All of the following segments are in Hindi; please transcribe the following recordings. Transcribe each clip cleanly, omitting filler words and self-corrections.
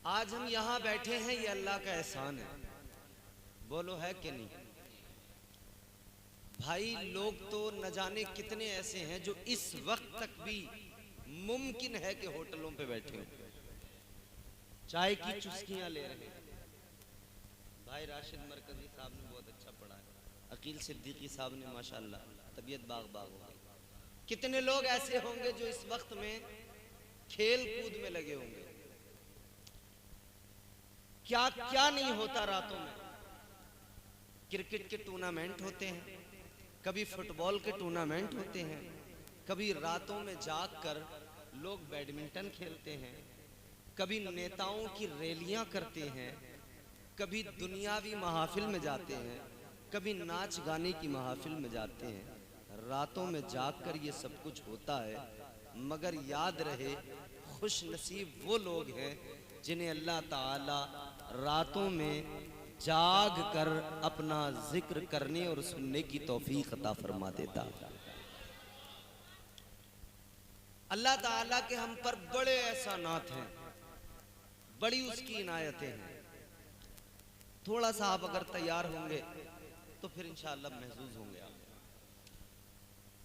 आज हम यहाँ बैठे हैं, ये अल्लाह का एहसान है। बोलो है कि नहीं भाई? लोग तो न जाने कितने ऐसे हैं जो इस वक्त तक भी मुमकिन है कि होटलों पे बैठे हो, चाय की चुस्कियां ले रहे हैं। भाई राशिद मरकजी साहब ने बहुत अच्छा पढ़ाया, अकील सिद्दीकी साहब ने माशाअल्लाह तबीयत बाग बाग हो गई। कितने लोग ऐसे होंगे जो इस वक्त में खेल कूद में लगे होंगे। क्या क्या नहीं होता रातों में। क्रिकेट के टूर्नामेंट होते हैं, कभी फुटबॉल के टूर्नामेंट होते हैं, कभी रातों में जागकर लोग बैडमिंटन खेलते हैं, कभी नेताओं की रैलियां करते हैं, कभी दुनियावी महफिल में जाते हैं, कभी नाच गाने की महफिल में जाते हैं। रातों में जागकर ये सब कुछ होता है, मगर याद रहे खुश नसीब वो लोग हैं जिन्हें अल्लाह ताला रातों में जाग कर अपना जिक्र करने और सुनने की तौफीक अता फरमा देता। अल्लाह ताला के हम पर बड़े एहसानात हैं, बड़ी उसकी इनायतें हैं। थोड़ा सा आप अगर तैयार होंगे तो फिर इंशाअल्लाह महसूस होंगे आप।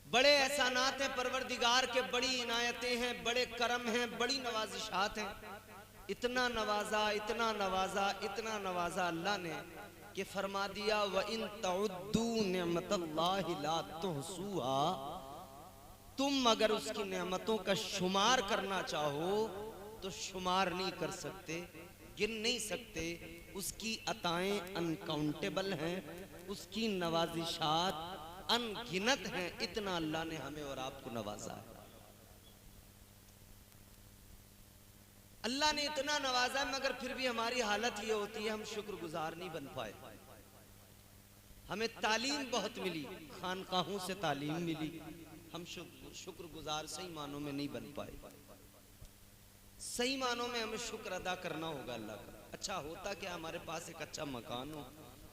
बड़े एहसानात हैं परवरदिगार के, बड़ी इनायतें हैं, बड़े करम हैं, बड़ी नवाजिशात हैं। इतना नवाजा, इतना नवाजा, इतना नवाजा अल्लाह ने कि फरमा दिया व इन तउद्दू निअमतल्लाहि ला तुहसूहा। तुम अगर उसकी नेमतों का शुमार करना चाहो तो शुमार नहीं कर सकते, गिन नहीं सकते। उसकी अताएं अनकाउंटेबल हैं, उसकी नवाजिशात अनगिनत हैं। इतना अल्लाह ने हमें और आपको नवाजा है। अल्लाह ने इतना नवाजा है, मगर फिर भी हमारी हालत ये होती है हम शुक्रगुजार नहीं बन पाए। हमें तालीम बहुत मिली, खानकाहों से तालीम मिली, हम शुक्रगुजार सही मानों में नहीं बन पाए। सही मानों में हमें शुक्र अदा करना होगा अल्लाह का। अच्छा होता क्या, हमारे पास एक अच्छा मकान हो,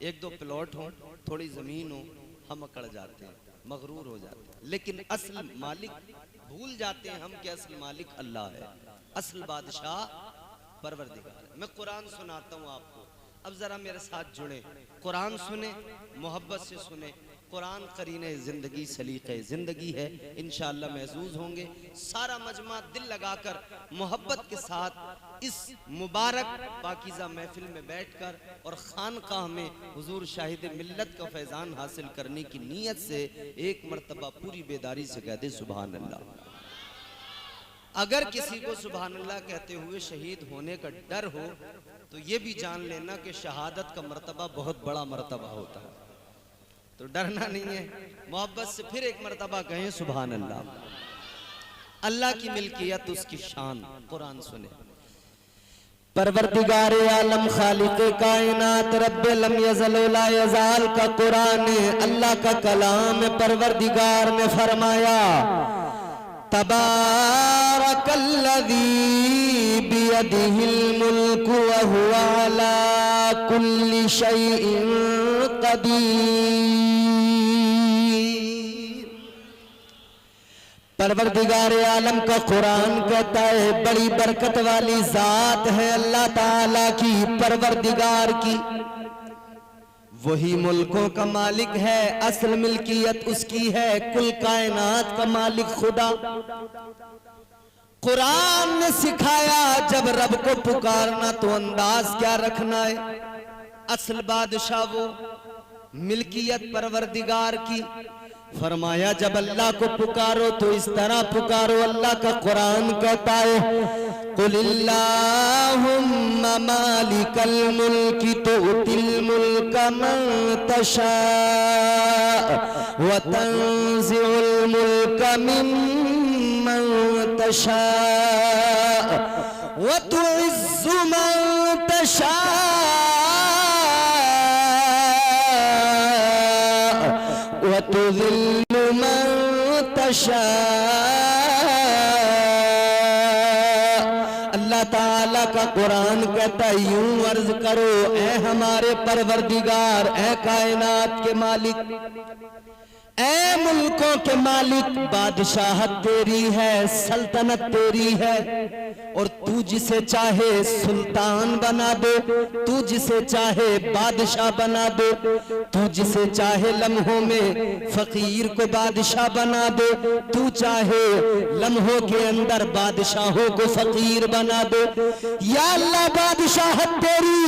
एक दो प्लॉट हो, थोड़ी जमीन हो, हम अकड़ जाते हैं, मगरूर हो जाते हैं, लेकिन असल मालिक भूल जाते हैं हम कि असल मालिक अल्लाह है, असल बादशाह परवरदिगार है। मैं कुरान सुनाता हूँ आपको, अब जरा मेरे साथ जुड़े, कुरान सुने, मोहब्बत से सुने। कुरान करीने जिंदगी, सलीक़े जिंदगी है, इंशाअल्लाह महसूस होंगे। सारा मजमा दिल लगाकर मोहब्बत के साथ इस मुबारक पाकीज़ा महफिल में बैठकर और खानकाह में हुजूर शाहिद मिल्लत का फैज़ान हासिल करने की नीयत से एक मर्तबा पूरी बेदारी से कह दे सुभान अल्लाह। अगर किसी को सुभान अल्लाह कहते हुए शहीद होने का डर हो तो ये भी जान लेना कि शहादत का मर्तबा बहुत बड़ा मर्तबा होता है, तो डरना नहीं है। मोहब्बत से फिर एक मर्तबा कहें सुभान अल्लाह। अल्लाह की मिल्कियत, उसकी शान। कुरान सुने। परवरदिगार आलम खालिक़े कायनात रब्बे लम यज़ल व ला यज़ाल का कुरान अल्लाह का कलाम। परवरदिगार ने फरमाया तबारकल्लज़ी बियदिहिल मुल्कु व हुवा अला कुल्लि शैइन क़दीर। परवरदिगार आलम का कुरान कहता है बड़ी बरकत वाली जात है अल्लाह ताला की, परवरदिगार की। वही मुल्कों का मालिक है, असल मिल्कियत उसकी है, कुल कायनात का मालिक खुदा। कुरान ने सिखाया जब रब को पुकारना तो अंदाज क्या रखना है। असल बादशाह वो, मिल्कियत परवरदिगार की। फरमाया जब अल्लाह को पुकारो तो इस तरह पुकारो। अल्लाह का कुरान कहता है कुलिल्लाहुम्मा मालिकल मुल्की तुतिल मुल्का मन तशा व तंज़िउल मुल्का मिम्मन तशा व तुइज़्ज़ु मन तशा व तुज़िल्लु मन तशा। अल्लाह ताला का कुरान कहता है यूं अर्ज करो ए हमारे परवरदिगार, ए कायनात के मालिक, ऐ मुल्कों के मालिक, बादशाहत तेरी है, सल्तनत तेरी है, और तू जिसे चाहे सुल्तान बना दे, तू जिसे चाहे बादशाह बना दे, तू जिसे चाहे लम्हों में फकीर को बादशाह बना दे, तू चाहे लम्हों के अंदर बादशाहों को फकीर बना दे। या अल्लाह बादशाहत तेरी,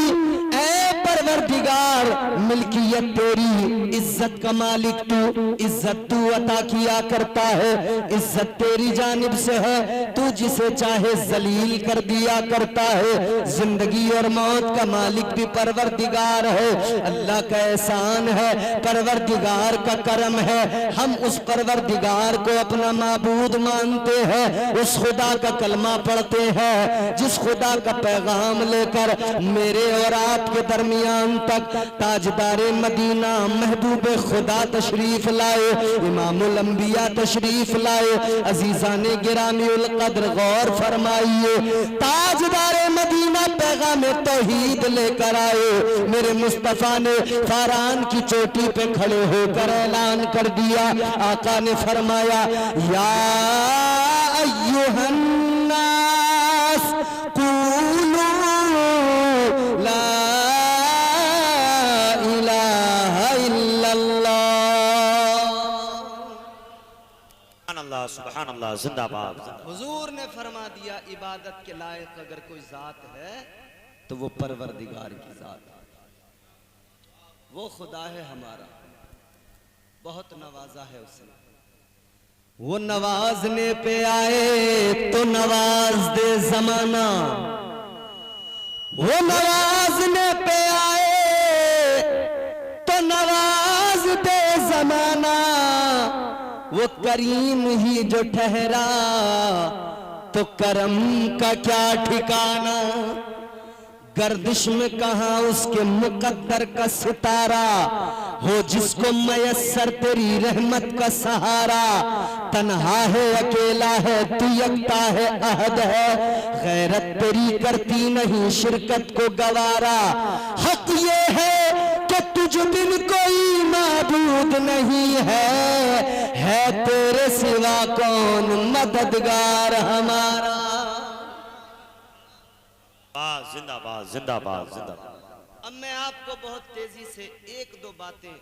ऐ परवरदिगार मिल्कियत तेरी, इज्जत का मालिक तू, इज्जत तू अता किया करता है, इज्जत तेरी जानिब से है, तू जिसे चाहे जलील कर दिया करता है। जिंदगी और मौत का मालिक भी परवरदिगार है, अल्लाह का एहसान है, परवरदिगार का करम है। हम उस परवरदिगार को अपना माबूद मानते हैं, उस खुदा का कलमा पढ़ते हैं जिस खुदा का पैगाम लेकर मेरे और आपके दरमियान तक ताजदारे मदीना महबूब खुदा तशरीफ लाए, इमामुल अंबिया तशरीफ लाए। अजीजाने गिरामी उल कद्र गौर फरमाइए, ताजदारे मदीना पैगाम तौहीद लेकर आए। मेरे मुस्तफा ने फारान की चोटी पे खड़े होकर ऐलान कर दिया, आका ने फरमाया, या अय्युहन नास कूलू ला इलाहा इल्लल्लाह। सुभान अल्लाह, जिंदाबाद। हुजूर ने फरमा दिया, इबादत के लायक अगर कोई जात है तो वो परवरदिगार की जात है, वो खुदा है हमारा, बहुत नवाजा है उसने। वो नवाजने पे आए तो नवाज दे जमाना, वो नवाजने पे आए तो नवाज दे जमाना, वो करीम ही जो ठहरा तो करम का क्या ठिकाना। गर्दिश में कहाँ उसके मुकद्दर का सितारा, हो जिसको मयस्सर तेरी रहमत का सहारा। तन्हा है अकेला है तू यकता है अहद है, गैरत तेरी करती नहीं शिरकत को गवारा। हक ये है कि तुझ बिन कोई माबूद नहीं है तेरे सिवा कौन मददगार हमारा। जिंदाबाद जिंदाबाद जिंदाबाद। अब मैं आपको बहुत तेजी से एक दो बातें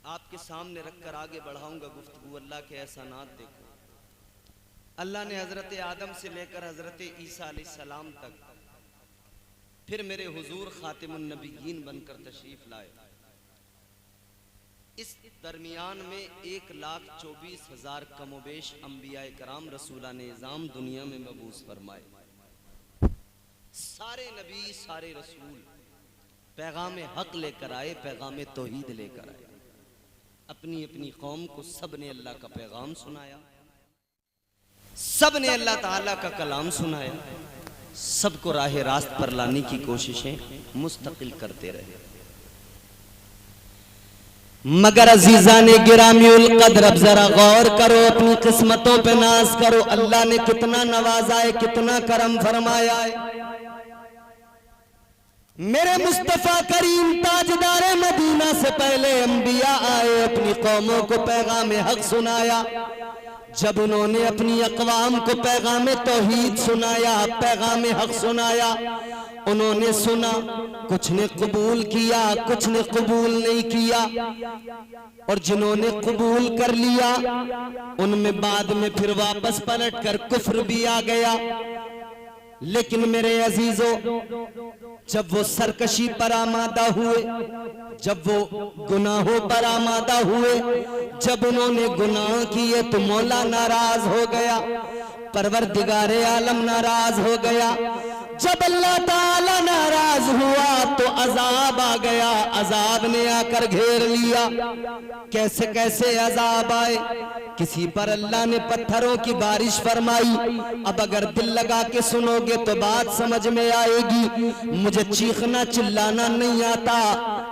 आपके सामने रखकर आगे बढ़ाऊंगा गुफ्तगू। अल्लाह के एहसानात देखो, अल्लाह ने हजरत आदम से लेकर हजरत ईसा अलैहिस्सलाम तक फिर मेरे हुजूर खातिमुन नबीयीन बनकर तशरीफ लाए। इस दरमियान में 1,24,000 कमोबेश अंबियाए कराम रसूलाने निज़ाम दुनिया में मबूस फरमाए। सारे नबी सारे रसूल पैगाम हक लेकर आए, पैगाम तौहीद लेकर आए। अपनी अपनी कौम को सब ने अल्लाह का पैगाम सुनाया, सब ने अल्लाह ताला का कलाम सुनाया, सबको राह रास्त पर लाने की कोशिशें मुस्तकिल करते रहे। मगर अजीजाने गिरामी उल कद्र, अब जरा गौर करो, अपनी किस्मतों पे नाज करो। अल्लाह ने कितना नवाजा है, कितना करम फरमाया है। मेरे मुस्तफा करीम ताजदारे मदीना से पहले अंबिया आए, अपनी कौमों को पैगाम हक सुनाया। जब उन्होंने अपनी अक़वाम को पैगाम तौहीद सुनाया, पैगाम हक सुनाया, उन्होंने सुना, कुछ ने कबूल किया, कुछ ने कबूल नहीं किया। और जिन्होंने कबूल कर लिया उनमें बाद में फिर वापस पलट कर कुफ्र भी आ गया। लेकिन मेरे अजीजों, जब वो सरकशी पर आमादा हुए, जब वो गुनाहों पर आमादा हुए, जब उन्होंने गुनाह किए तो मौला नाराज हो गया, परवरदिगारे आलम नाराज हो गया। जब अल्लाह ताला नाराज हुआ तो अजाब आ गया, अजाब ने आकर घेर लिया। कैसे कैसे अजाब आए, किसी पर अल्लाह ने पत्थरों की बारिश फरमाई। अब अगर दिल लगा के सुनोगे तो बात समझ में आएगी। मुझे चीखना चिल्लाना नहीं आता,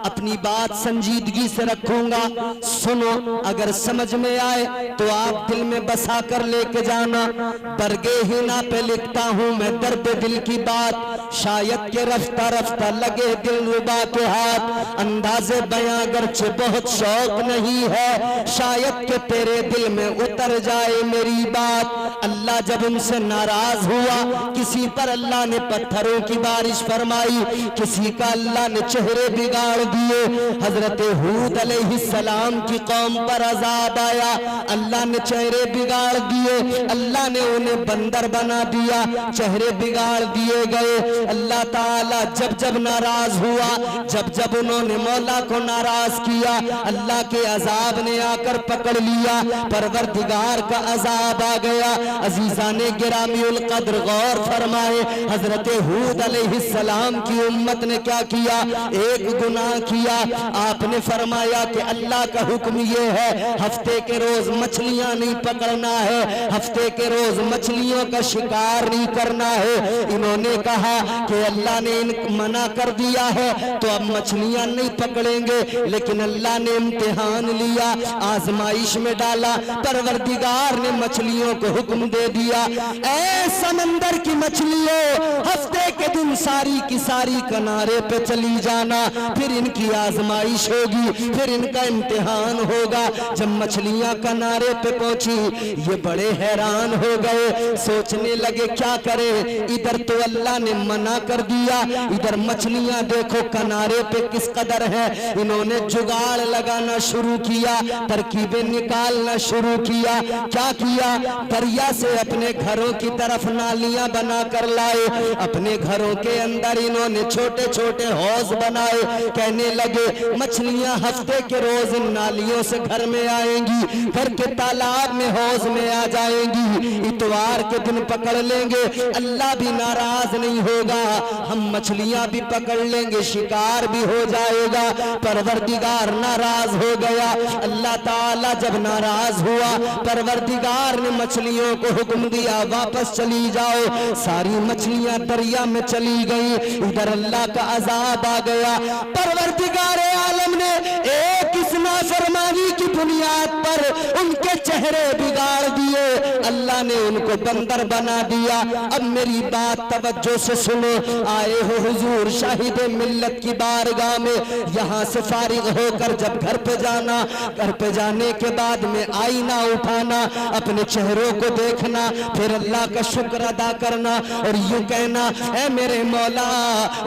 अपनी बात संजीदगी से रखूंगा। सुनो, अगर समझ में आए तो आप दिल में बसा कर लेके जाना। बरगे हिना पे लिखता हूँ मैं दर्द दिल की बात, शायद के रफ्ता रफ्ता लगे दिलरुबा के हाथ। अंदाज़े बयां अगरचे बहुत शौक नहीं है, शायद कि तेरे दिल में उतर जाए मेरी बात। अल्लाह जब उनसे नाराज हुआ, किसी पर अल्लाह ने पत्थरों की बारिश फरमाई, किसी का अल्लाह ने चेहरे बिगाड़ दिए। हजरत हूद अलैहिस्सलाम की कौम पर अजाब आया, अल्लाह ने चेहरे बिगाड़ दिए, अल्लाह ने उन्हें बंदर बना दिया, चेहरे बिगाड़ दिए गए। अल्लाह ताला जब जब नाराज हुआ, जब जब उन्होंने मौला को नाराज किया, अल्लाह के अजाब ने आकर पकड़ लिया, परवरदिगार का अजाब आ गया। अजीजाने गिरामीउल कद्र गौर फरमाए, हजरत हूद अलैहिस्सलाम की उम्मत ने क्या किया, एक गुनाह किया। आपने फरमाया कि अल्लाह का हुक्म ये है, हफ्ते के रोज मछलियां नहीं पकड़ना है, हफ्ते के रोज मछलियों का शिकार नहीं करना है। इन्होंने कहा कि अल्लाह ने मना कर दिया है तो अब मछलियां नहीं पकड़ेंगे, लेकिन अल्लाह ने इम्तिहान लिया, आजमाइश में डाला। परवरदिगार ने मछलियों को हुक्म दे दिया, ऐ समंदर की मछलियों, हफ्ते के दिन सारी की सारी किनारे पे चली जाना, फिर इनकी आजमाइश होगी, फिर इनका इम्तिहान होगा। जब मछलियां किनारे पे पहुंची, ये बड़े हैरान हो गए, सोचने लगे क्या करें, इधर तो अल्लाह ने मना कर दिया, इधर मछलियां देखो किनारे पे किस कदर है। इन्होंने जुगाड़ लगाना शुरू किया, तरकीबें निकालना शुरू किया। क्या किया, दरिया से अपने घरों की तरफ नालियां बना कर लाए, अपने घरों के अंदर इन्होंने छोटे छोटे हौज बनाए। कहने लगे मछलियां हफ्ते के रोज इन नालियों से घर में आएंगी, घर के तालाब में हौज में आ जाएंगी, इतवार के दिन पकड़ लेंगे, अल्लाह भी नाराज नहीं होगा, हम मछलियां भी पकड़ लेंगे, शिकार भी हो जाएगा। परवरदिगार नाराज हो गया। अल्लाह ताला जब नाराज हुआ, परवरदिगार ने मछलियों को हुक्म दिया वापस चली जाओ। सारी मछलियां दरिया में चली गई, इधर अल्लाह का अजाब आ गया। परवरदिगार आलम ने एक इस नाफरमानी की बुनियाद पर उनके चेहरे बिगाड़ दिए, अल्लाह ने उनको बंदर बना दिया। अब मेरी बात तवज्जो से सुनो, आए हो हुजूर शाहिद मिल्लत की बारगाह में, यहाँ से फारिग होकर जब घर पे जाना, घर पे जाने के बाद में आईना उठाना, अपने चेहरों को देखना, फिर अल्लाह का शुक्र अदा करना और यूं कहना, ऐ मेरे मौला,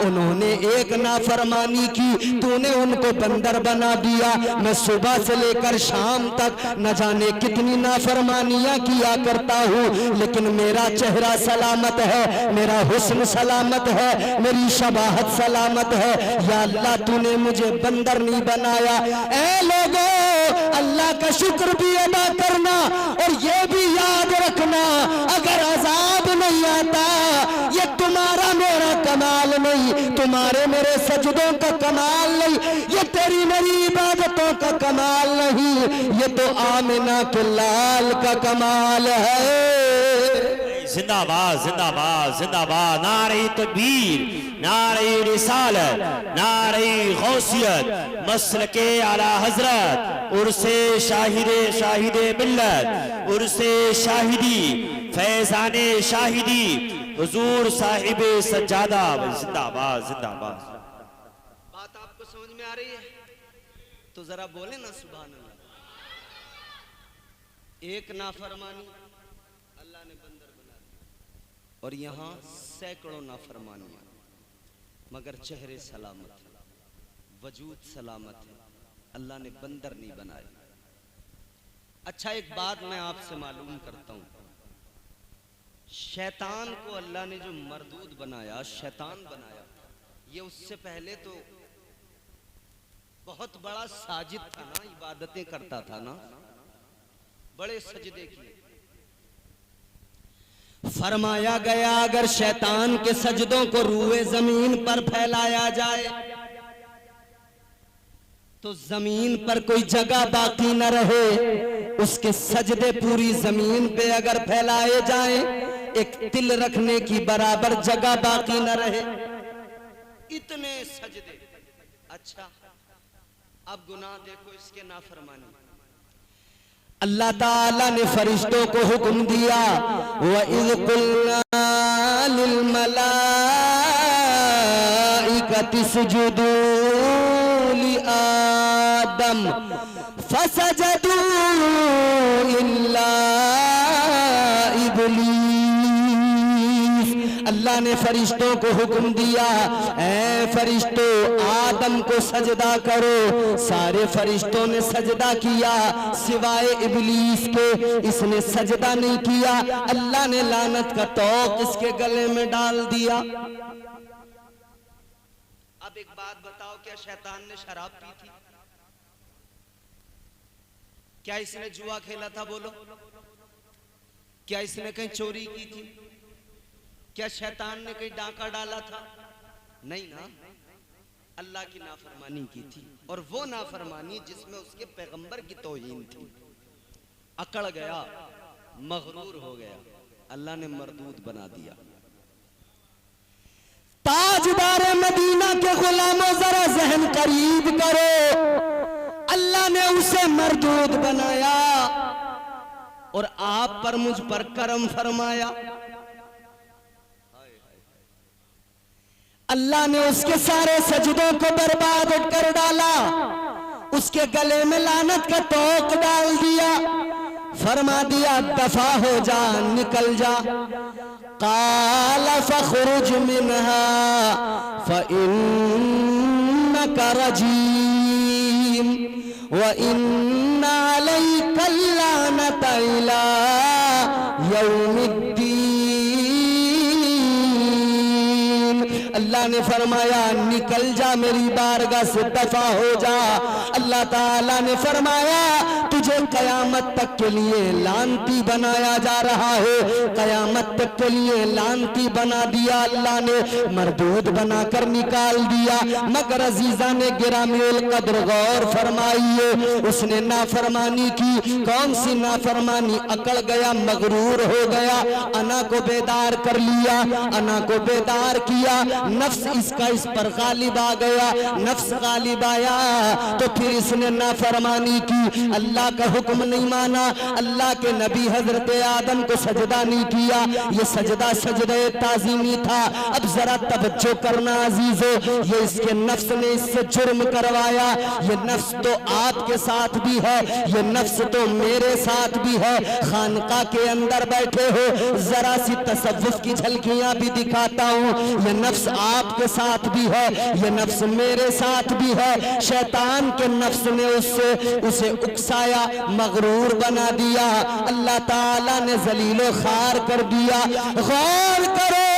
उन्होंने एक नाफरमानी की, तूने उनको बंदर बना दिया। मैं सुबह से लेकर शाम तक न जाने कितनी नाफरमानियां किया करता हूँ, लेकिन मेरा चेहरा सलामत है, मेरा हुस्न सलामत है, मेरी शबाहत सलामत है। या अल्लाह तूने मुझे बंदर नहीं बनाया। ऐ लोगों, अल्लाह का शुक्र भी अदा करना और ये भी याद रखना, अगर अजाब नहीं आता, ये तुम्हारा मेरा कमाल नहीं, तुम्हारे मेरे सजदों का कमाल नहीं, ये तेरी मेरी इबादतों का कमाल नहीं, ये तो आमिना के लाल का कमाल है। जिंदाबाद जिंदाबाद जिंदाबाद, नारे तकबीर, नारे रिसालत, नारे गौसियत, मसलके आला हजरत, उर्से शाहिदे शाहिदे मिल्लत, उर्से शाहिदी, फैजाने शाहिदी, हुजूर साहिबे सज्जादा। जिंदाबाद जिंदाबाद। बात आपको समझ में आ रही है तो जरा बोले ना सुभान अल्लाह। एक नाफरमानी अल्लाह ने बंदर बना दिया और यहाँ सैकड़ों नाफरमानियां, मगर चेहरे सलामत है, वजूद सलामत है, अल्लाह ने बंदर नहीं बनाए। अच्छा, एक बात मैं आपसे मालूम करता हूं, शैतान को अल्लाह ने जो मरदूद बनाया, शैतान बनाया, ये उससे पहले तो बहुत बड़ा साजिद था ना, इबादतें करता था ना, बड़े सजदे किए। फरमाया गया अगर शैतान के सजदों को रूए जमीन पर फैलाया जाए तो जमीन पर कोई जगह बाकी न रहे। उसके सजदे पूरी जमीन पे अगर फैलाए जाएं, एक तिल रखने की बराबर जगह बाकी न रहे, इतने सजदे। अच्छा, अब गुनाह देखो इसके नाफरमानी। अल्लाह ताला ने फरिश्तों को हुक्म दिया, व इज़ कुल्ना लिल मलाइका मलाइकति सुजुदू लि आदम फसजदू इल्ला इब्लीस। अल्लाह ने फरिश्तों को हुक्म दिया, ऐ फरिश्तों आदम को सजदा करो। सारे फरिश्तों ने सजदा किया सिवाय इब्लीस के, इसने सजदा नहीं किया। अल्लाह ने लानत का तौक इसके गले में डाल दिया। अब एक बात बताओ, क्या शैतान ने शराब पी थी? क्या इसने जुआ खेला था? बोलो। क्या इसने कहीं चोरी की थी? क्या शैतान ने कहीं डांका डाला था? नहीं ना, अल्लाह की नाफरमानी की थी, और वो नाफरमानी जिसमें उसके पैगंबर की तौहीन थी। अकड़ गया, मगरूर हो गया, अल्लाह ने मरदूद बना दिया। ताजदार मदीना के गुलामों जरा जहन करीब करो, अल्लाह ने उसे मरदूद बनाया और आप पर मुझ पर करम फरमाया। अल्लाह ने उसके सारे सजदों को बर्बाद कर डाला, उसके गले में लानत का तोक डाल दिया, फरमा दिया दफा हो जा, निकल जा। काल फखरुज मिनहा फइन्नका रजीम व इन्ना अलैका लानता इला यौमिद्दीन। अल्लाह ने फरमाया निकल जा, मेरी बारगाह से दफा हो जा। अल्लाह ताला ने फरमाया तुझे कयामत तक के लिए लानती बनाया जा रहा है, कयामत तक के लिए लानती बना दिया। अल्लाह ने मरदूद बनाकर निकाल दिया। मगर अजीजा ने गिरामील कद्र गौर फरमाइए, उसने नाफरमानी की। कौन सी नाफरमानी? अकड़ गया, मगरूर हो गया, अना को बेदार कर लिया, अना को बेदार किया, नफ्स इसका इस पर गालिब आ गया। नफ्स गालिब आया तो फिर इसने नाफरमानी की, अल्लाह का हुक्म नहीं माना, अल्लाह के नबी हजरत आदम को सजदा नहीं किया। ये सजदा सजदे ताजीमी था। अब जरा तवज्जो करना अजीजो, ये इसके नफ्स ने इससे जुर्म करवाया। ये नफ्स तो आपके साथ भी है, ये नफ्स तो मेरे साथ भी है। खानका के अंदर बैठे हो, जरा सी तसव्वुफ की झलकियां भी दिखाता हूं। ये नफ्स आपके साथ भी है, ये नफ्स मेरे साथ भी है। शैतान के नफ्स ने उसे उकसाया, मगरूर बना दिया, अल्लाह ताला ने जलीलो खार कर दिया। गौर करो,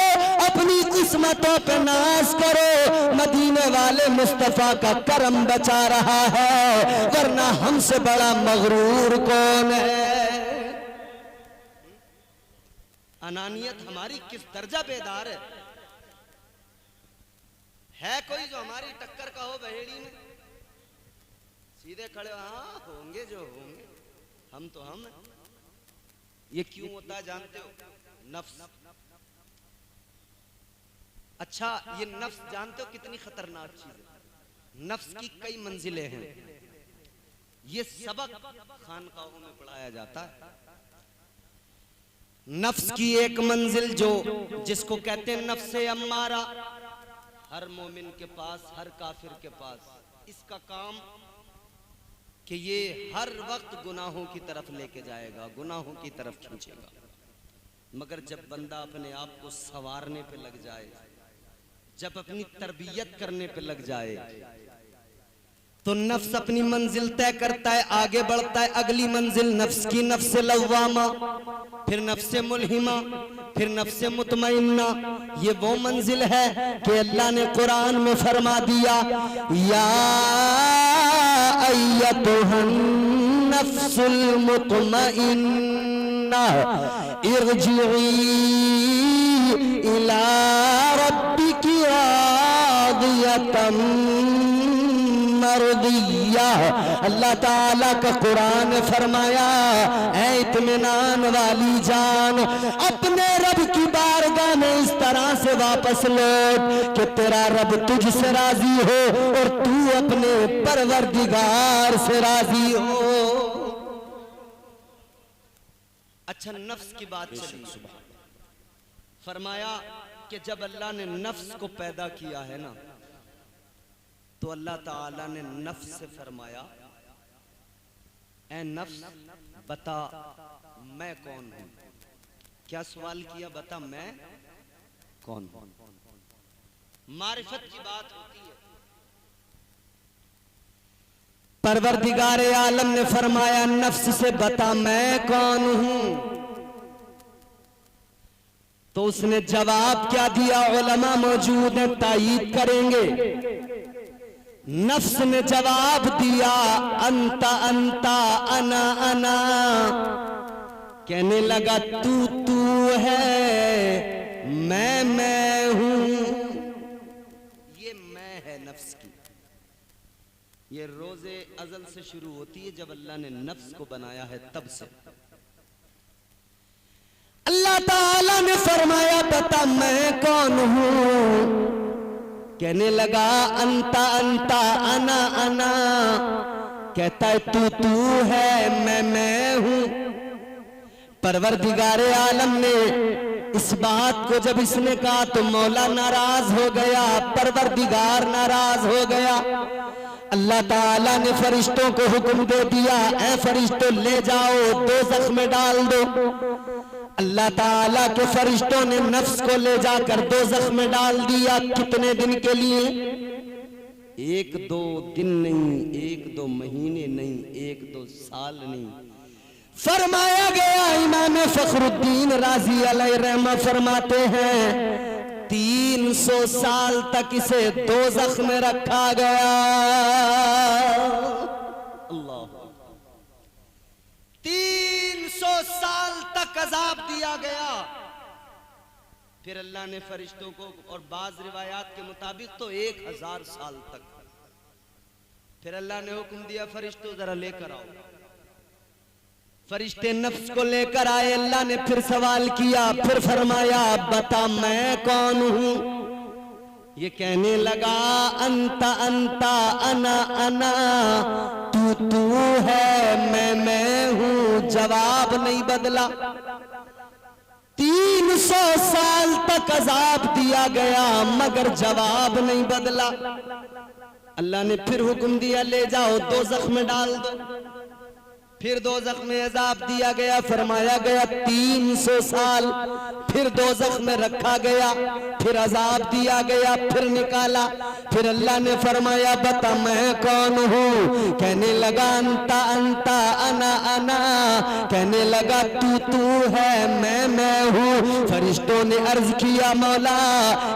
अपनी किस्मतों पे नाज करो, मदीने वाले मुस्तफा का करम बचा रहा है, वरना हमसे बड़ा मगरूर कौन है। अनानियत हमारी किस दर्जा बेदार है कोई जो हमारी टक्कर का हो बहेड़ी में? सीधे खड़े, हाँ होंगे जो होंगे, हम तो हम हैं। ये क्यों होता है जानते हो? नफ्स। अच्छा, ये नफ्स जानते हो कितनी खतरनाक चीज है? नफ्स की कई मंजिलें हैं। ये सबक खानकाहों में पढ़ाया जाता है। नफ्स की एक मंजिल जो जिसको कहते हैं नफ्से अम्मारा, हर मोमिन के पास, हर काफिर के पास इसका काम कि ये हर वक्त गुनाहों की तरफ लेके जाएगा, गुनाहों की तरफ खींचेगा। मगर जब बंदा अपने आप को संवारने पे लग जाए, जब अपनी तरबियत करने पे लग जाए, तो नफ्स अपनी मंजिल तय करता है, आगे बढ़ता है। अगली मंजिल नफ्स की नफ्स लव्वामा, फिर नफ्स मुल्हिमा, फिर नफ्स मुतमइन्ना। ये वो मंजिल है कि अल्लाह ने कुरान में फरमा दिया, या अय्यतुहन नफ्सुल मुतमइन्ना इरजिई इला रब्बिकी रादियतम मर्दिया। अल्लाह ताला का कुरान फरमाया, ऐ इत्मीनान वाली जान, अपने रब की बारगाह में इस तरह से वापस लौट कि तेरा रब तुझसे राजी हो और तू अपने परवरदिगार से राजी हो। अच्छा, नफ्स की बात चली। फरमाया कि जब अल्लाह ने नफ्स को पैदा किया है ना, तो अल्लाह ताला ने नफ्स से फरमाया, ए नफ्स बता मैं कौन हूं। क्या सवाल किया? बता मैं कौन हूं। मारिफत की बात होती है। परवरदिगारे आलम ने फरमाया नफ्स से बता मैं कौन हूं। तो उसने जवाब क्या दिया? उलमा मौजूद हैं, तायीद करेंगे। नफ्स ने जवाब दिया अंता अंता अना अना। कहने लगा तू है, मैं हूं। ये मैं है नफ्स की। ये रोजे अजल से शुरू होती है, जब अल्लाह ने नफ्स को बनाया है तब से। अल्लाह ताला ने फरमाया बता मैं कौन हूं। कहने लगा अंता अंता अना अना। कहता है तू है, मैं हूं। परवरदिगारे आलम ने इस बात को जब इसने कहा तो मौला नाराज हो गया, परवरदिगार नाराज हो गया। अल्लाह ताला ने फरिश्तों को हुक्म दे दिया, ऐ फरिश्तों ले जाओ दोज़ख में डाल दो। अल्लाह ताला के फरिश्तों ने नफ्स को ले जाकर दोज़ख में डाल दिया। कितने दिन के लिए? 1-2 दिन नहीं, 1-2 महीने नहीं, 1-2 साल नहीं। फरमाया गया, इमाम फखरुद्दीन राजी अलैहि रहमा फरमाते हैं 300 साल तक इसे दोज़ख में रखा गया। अल्लाह, 300 साल तक अजाब दिया गया। फिर अल्लाह ने फरिश्तों को, और बाज रिवायात के मुताबिक तो 1000 साल तक। फिर अल्लाह ने हुक्म दिया फरिश्तों जरा लेकर आओ। फरिश्ते नफ्स को लेकर आए। अल्लाह ने फिर सवाल किया, फिर फरमाया बता मैं कौन हूं। ये कहने लगा अंता अंता अना अना। तू है, मैं हूं। जवाब नहीं बदला। 300 साल तक अजाब दिया गया मगर जवाब नहीं बदला। अल्लाह ने फिर हुक्म दिया ले जाओ दोज़ख में डाल दो। फिर दोज़ख में अजाब दिया गया। फरमाया गया 300 साल फिर दोज़ख में रखा गया। फिर अजाब दिया गया, फिर निकाला। फिर अल्लाह ने फरमाया बता मैं कौन हूं। कहने लगा अंता अंता अना अना। कहने लगा तू है, मैं हूं। फरिश्तों ने अर्ज किया मौला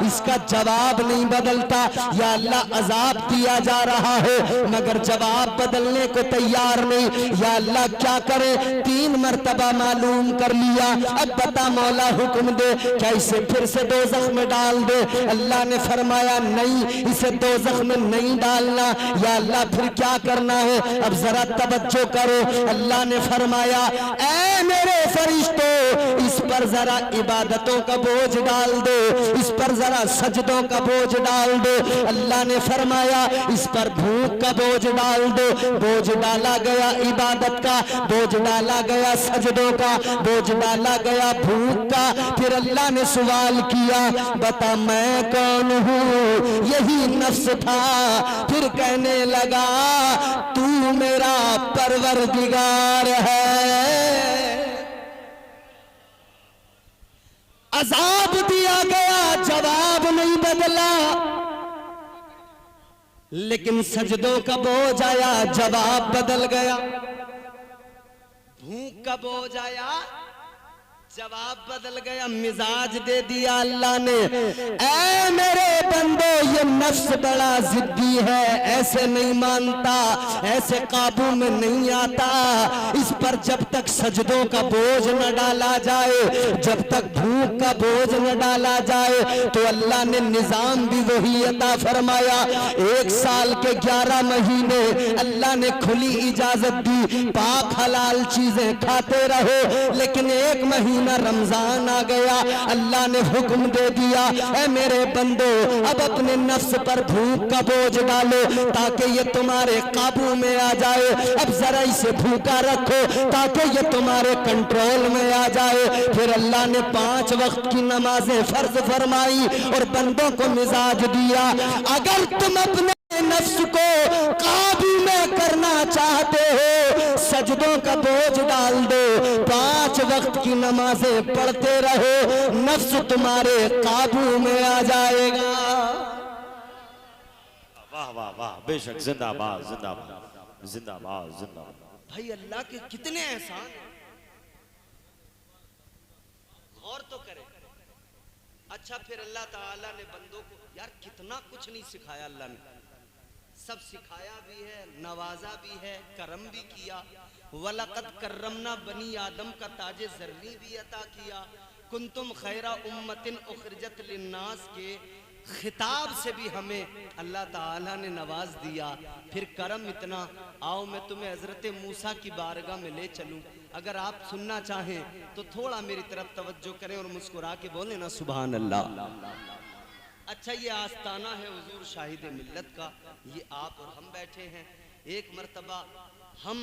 इसका जवाब नहीं बदलता। या अल्लाह अजाब दिया जा रहा है मगर जवाब बदलने को तैयार नहीं। या अल्लाह क्या करे? 3 मर्तबा मालूम कर लिया। अब बता मौला हुक्म दे, क्या इसे फिर से दोज़ख में डाल दे? अल्लाह ने फरमाया नहीं, इसे दोज़ख में नहीं डालना। या अल्लाह फिर क्या करना है? अब जरा तवज्जो करो। अल्लाह ने फरमाया ऐ मेरे फरिश्तों इस पर जरा इबादतों का बोझ डाल दो, इस पर जरा सजदों का बोझ डाल दो। अल्लाह ने फरमाया इस पर भूख का बोझ डाल दो। बोझ डाला गया इबादत का, बोझ डाला गया सजदों का, बोझ डाला गया भूख का। फिर अल्लाह ने सवाल किया बता मैं कौन हूं। यही नफ्स था। फिर कहने लगा तू मेरा परवरदिगार है। अजाब दिया गया, जवाब नहीं बदला। लेकिन सजदों का बोझ आया, जवाब बदल गया। भूख का बोझ आया, जवाब बदल गया। मिजाज दे दिया अल्लाह ने। ऐ मेरे बंदो ये नफ्स बड़ा जिद्दी है, ऐसे नहीं मानता, ऐसे काबू में नहीं आता। इस पर जब तक सजदों का बोझ न डाला जाए, जब तक भूख का बोझ न डाला जाए तो अल्लाह ने निजाम भी वही अता फरमाया। 1 साल के 11 महीने अल्लाह ने खुली इजाजत दी, पाक हलाल चीजें खाते रहो। लेकिन 1 महीना रमजान आ गया, अल्लाह ने हुक्म दे दिया ऐ मेरे बंदो अब अपने नफ्स पर भूख का बोझ डालो ताकि ये तुम्हारे काबू में आ जाए। अब जरा इसे भूखा रखो ताकि ये तुम्हारे कंट्रोल में आ जाए। फिर अल्लाह ने 5 वक्त की नमाजें फर्ज फरमाई और बंदों को मिजाज दिया अगर तुम अपने नफ्स को काबू में करना चाहते हो, सजदों का बोझ डाल दो, 5 वक्त की नमाजें पढ़ते रहो, नफ्स तुम्हारे काबू में आ जाएगा। वाह वाह वाह, बेशक, जिंदाबाद जिंदाबाद जिंदाबाद जिंदाबाद। भाई अल्लाह के कितने एहसान हैं, गौर तो करें। अच्छा फिर अल्लाह ताला ने बंदों को यार कितना कुछ नहीं सिखाया, अल्लाह ने सब सिखाया भी है, नवाजा भी है, करम भी किया। वलक़द कर्रमना बनी आदम का ताजे ज़र्री भी अता किया। कुंतुम खैरा उम्मतिन उखरिजत लिन्नास के खिताब से भी हमें अल्लाह ताला ने नवाज दिया। फिर करम इतना, आओ मैं तुम्हें हजरत मूसा की बारगाह में ले चलूं। अगर आप सुनना चाहें तो थोड़ा मेरी तरफ तवज्जो करें और मुस्कुरा के बोले ना सुभान अल्लाह। अच्छा ये आस्ताना है हुजूर शाहिद मिल्लत का, ये आप और हम बैठे हैं। एक मर्तबा हम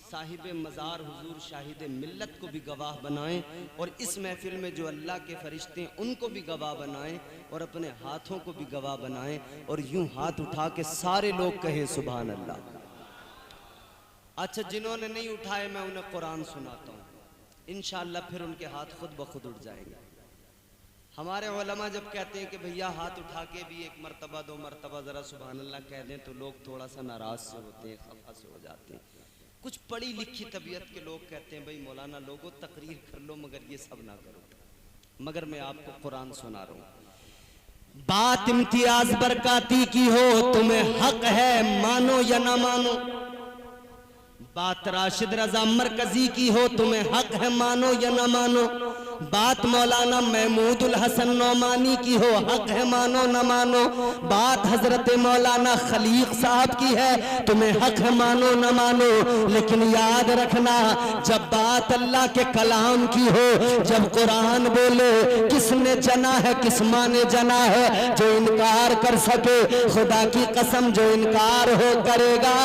साहिब मज़ार हुजूर शाहिद मिल्लत को भी गवाह बनाएं और इस महफिल में जो अल्लाह के फरिश्ते हैं उनको भी गवाह बनाएं और अपने हाथों को भी गवाह बनाएं और यूं हाथ उठा के सारे लोग कहें सुभान अल्लाह। अच्छा जिन्होंने नहीं उठाए मैं उन्हें कुरान सुनाता हूँ, इंशाअल्लाह फिर उनके हाथ खुद ब खुद उठ जाएंगे। हमारे उलमा जब कहते हैं कि भैया हाथ उठा के भी 1 मरतबा 2 मरतबा ज़रा सुभान अल्लाह कह दें तो लोग थोड़ा सा नाराज़ से होते हैं, खफा से हो जाते हैं। कुछ पढ़ी लिखी तबीयत के लोग कहते हैं भाई मौलाना लोगों तकरीर कर लो मगर ये सब ना करो, मगर मैं आपको कुरान सुना रहा हूँ। बात इम्तियाज बरकाती की हो, तुम्हें हक है मानो या ना मानो। बात राशिद रजा मरकजी की हो, तुम्हें हक है मानो या ना मानो। बात मौलाना महमूदुल हसन नौमानी की हो, हक है मानो न मानो। बात हजरत मौलाना खलीक साहब की है, तुम्हें हक है मानो न मानो। लेकिन याद रखना जब बात अल्लाह के कलाम की हो, जब कुरान बोले, किसने जना है किस माँ ने जना है, जो इनकार कर सके खुदा की कसम जो इनकार हो करेगा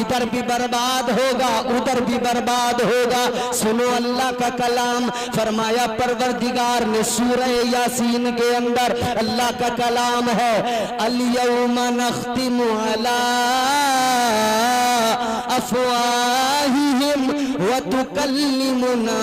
इधर भी बर्बाद होगा उधर भी बर्बाद होगा। सुनो अल्लाह का कलाम, फरमाया परवरदिगार ने सूरह यासीन के अंदर, अल्लाह का कलाम है, अल-यौमा नख्तिमु अला अफ़वाहिहिम व तुकल्लिमुना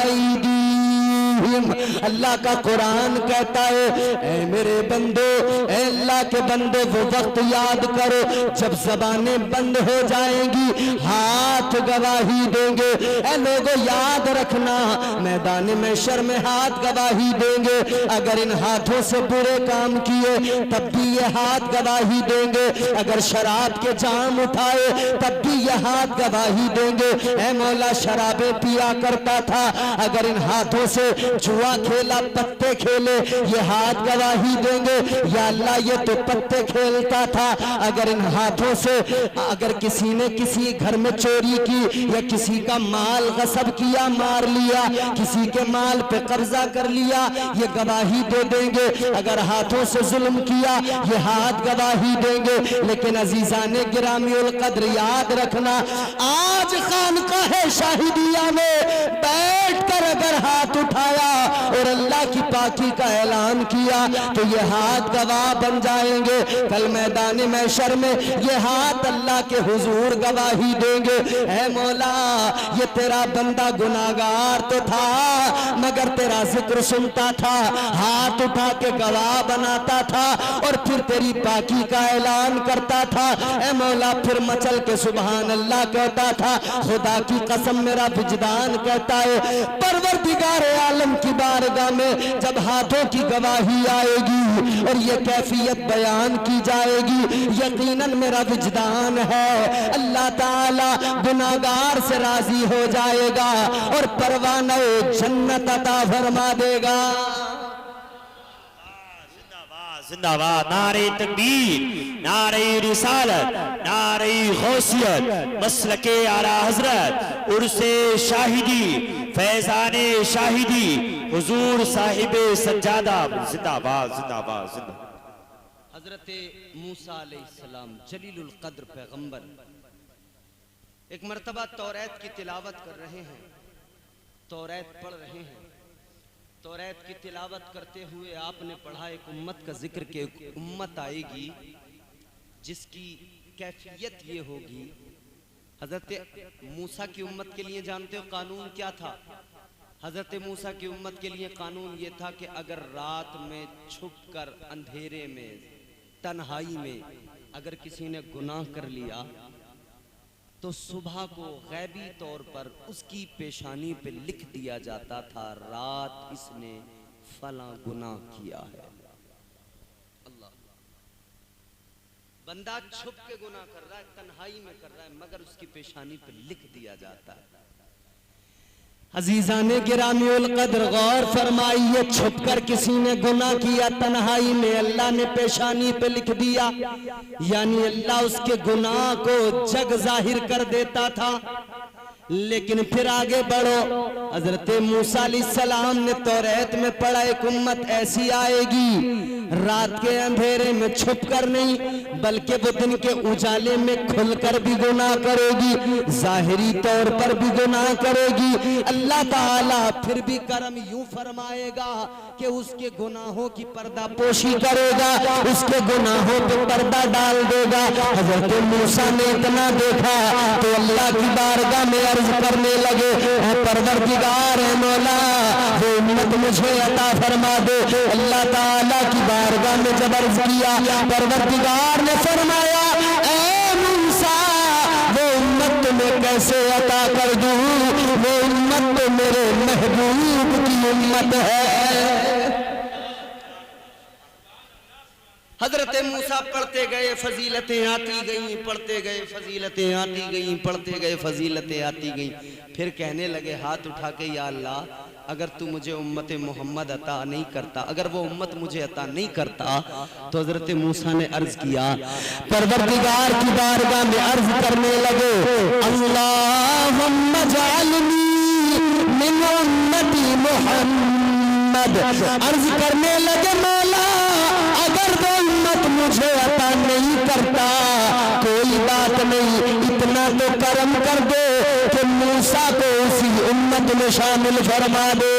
ऐदीहिम। अल्लाह का कुरान कहता है, ऐ मेरे बंदो, ऐ अल्लाह के बंदो, वो वक्त याद करो जब ज़बानें बंद हो जाएंगी, हाथ गवाही देंगे। ऐ लोगों याद रखना, मैदान महशर में हाथ गवाही देंगे। अगर इन हाथों से बुरे काम किए तब भी ये हाथ गवाही देंगे, अगर शराब के जाम उठाए तब भी ये हाथ गवाही देंगे। ऐ मौला शराबें पिया करता था, अगर इन हाथों से जुआ खेला पत्ते खेले ये हाथ गवाही देंगे। या अल्लाह ये तो पत्ते खेलता था, अगर इन हाथों से अगर किसी ने किसी घर में चोरी की या किसी का माल गसब किया, मार लिया, किसी के माल पे कब्जा कर लिया, ये गवाही दे देंगे। अगर हाथों से जुल्म किया ये हाथ गवाही देंगे। लेकिन अजीजाने गिरामीउल कद्र याद रखना, आज खानकाह शाहिदिया में बैठकर अगर हाथ उठाया और अल्लाह की पाकी का ऐलान किया तो ये हाथ गवाह बन जाएंगे। कल मैदान महशर में ये हाथ अल्लाह के हुजूर गवाही देंगे, ऐ मौला ये तेरा बंदा गुनाहगार तो था मगर तेरा जिक्र सुनता था, हाथ उठा के गवाह बनाता था और फिर तेरी पाकी का ऐलान करता था। ऐ मौला फिर मचल के सुभान अल्लाह कहता था। खुदा की कसम मेरा विजदान कहता है, परवरदिगार आलम की बारगाह में जब हाथों की गवाही आएगी और ये कैफियत बयान की जाएगी, यकीनन मेरा विजदान है अल्लाह ताला गुनाहगार से राजी हो जाएगा और परवाना जन्नत अता फरमा देगा। जिंदाबाद, नारे तकबीर, नारे रिसालत, नारे गौसियत, मसलके आला हजरत, उर्से शाहिदी, फैजाने शाहिदी, हुजूर साहिबे सज्जादा, जिंदाबाद जिंदाबाद जिंदाबाद। हजरत मूसा अलैहिस्सलाम जलीलुल कद्र पैगंबर एक मर्तबा तौरात की तिलावत कर रहे हैं, तौरात पढ़ रहे हैं। तौरात की तिलावत करते हुए आपने पढ़ा एक उम्मत का जिक्र कि एक उम्मत आएगी जिसकी कैफियत ये होगी। हजरत मूसा की उम्मत के लिए जानते हो कानून क्या था? हजरत मूसा की उम्मत के लिए कानून ये था कि अगर रात में छुपकर अंधेरे में तन्हाई में अगर किसी ने गुनाह कर लिया तो सुबह को गैबी तौर पर उसकी पेशानी पे लिख दिया जाता था, रात इसने फला गुनाह किया है। अल्लाह, बंदा छुप के गुनाह कर रहा है, तन्हाई में कर रहा है, मगर उसकी पेशानी पे लिख दिया जाता है। अजीजाने गिरामीउल कद्र गौर फरमाइए, छुपकर किसी ने गुनाह किया तन्हाई में, अल्लाह ने पेशानी पे लिख दिया, यानी अल्लाह उसके गुनाह को जग जाहिर कर देता था। लेकिन फिर आगे बढ़ो, हजरत मूसा अलैहिस्सलाम ने तौरात में पढ़ा एक उम्मत ऐसी आएगी रात के अंधेरे में छुपकर नहीं बल्कि वो दिन के उजाले में खुलकर भी गुनाह करेगी, जाहिरी तौर पर भी गुनाह करेगी। अल्लाह ताला फिर भी करम यूं फरमाएगा कि उसके गुनाहों की पर्दा पोशी करेगा, उसके गुनाहों पे पर्दा डाल देगा। हजरत मूसा ने इतना देखा तो अल्लाह की बारगाह में अर्ज करने लगे, परवरदिगार है मौला, वो उम्मत मुझे अता फरमा दे। अल्लाह ताला की बारगाह में जब अर्ज किया, परवरदिगार ने फरमाया, ऐ मूसा, वो उम्मत तुम्हें कैसे अता कर दूं, वो उम्मत तो मेरे महबूब की उम्मत है। हजरत मूसा पढ़ते गए, फजीलतें आती गईं, पढ़ते गए, फजीलतें आती गईं, पढ़ते गए, फजीलतें आती गईं। फिर कहने लगे हाथ उठा के, या अल्लाह, अगर तू मुझे उम्मत मोहम्मद अता नहीं करता, अगर वो उम्मत मुझे अता नहीं करता, तो हजरत मूसा ने अर्ज किया, परवरदिगार की बारगाह में अर्ज करने लगे, अल्लाहुम्मा जअलनी मिन उम्मती मुहम्मद। अर्ज करने लगे, मौला, अगर वो उम्मत मुझे अता नहीं करता कोई बात नहीं, इतना तो करम कर दे कि मूसा को उसी उम्मत में शामिल फरमा दे।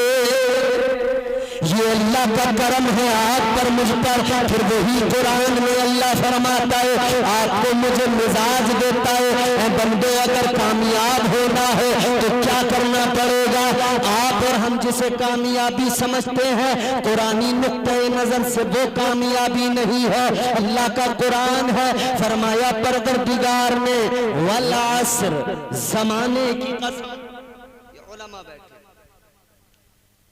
ये अल्लाह का करम है आप पर, मुझ पर। फिर वही कुरान में अल्लाह फरमाता है, आपको मुझे मिजाज देता है, बंदे अगर कामयाब होना है तो क्या करना पड़ेगा। आप और हम जिसे कामयाबी समझते हैं, कुरानी नुक्ते नजर से वो कामयाबी नहीं है, अल्लाह का कुरान है। फरमाया परवरदिगार ने, वल अस्र, जमाने की कसम। ये उलमा बैठे,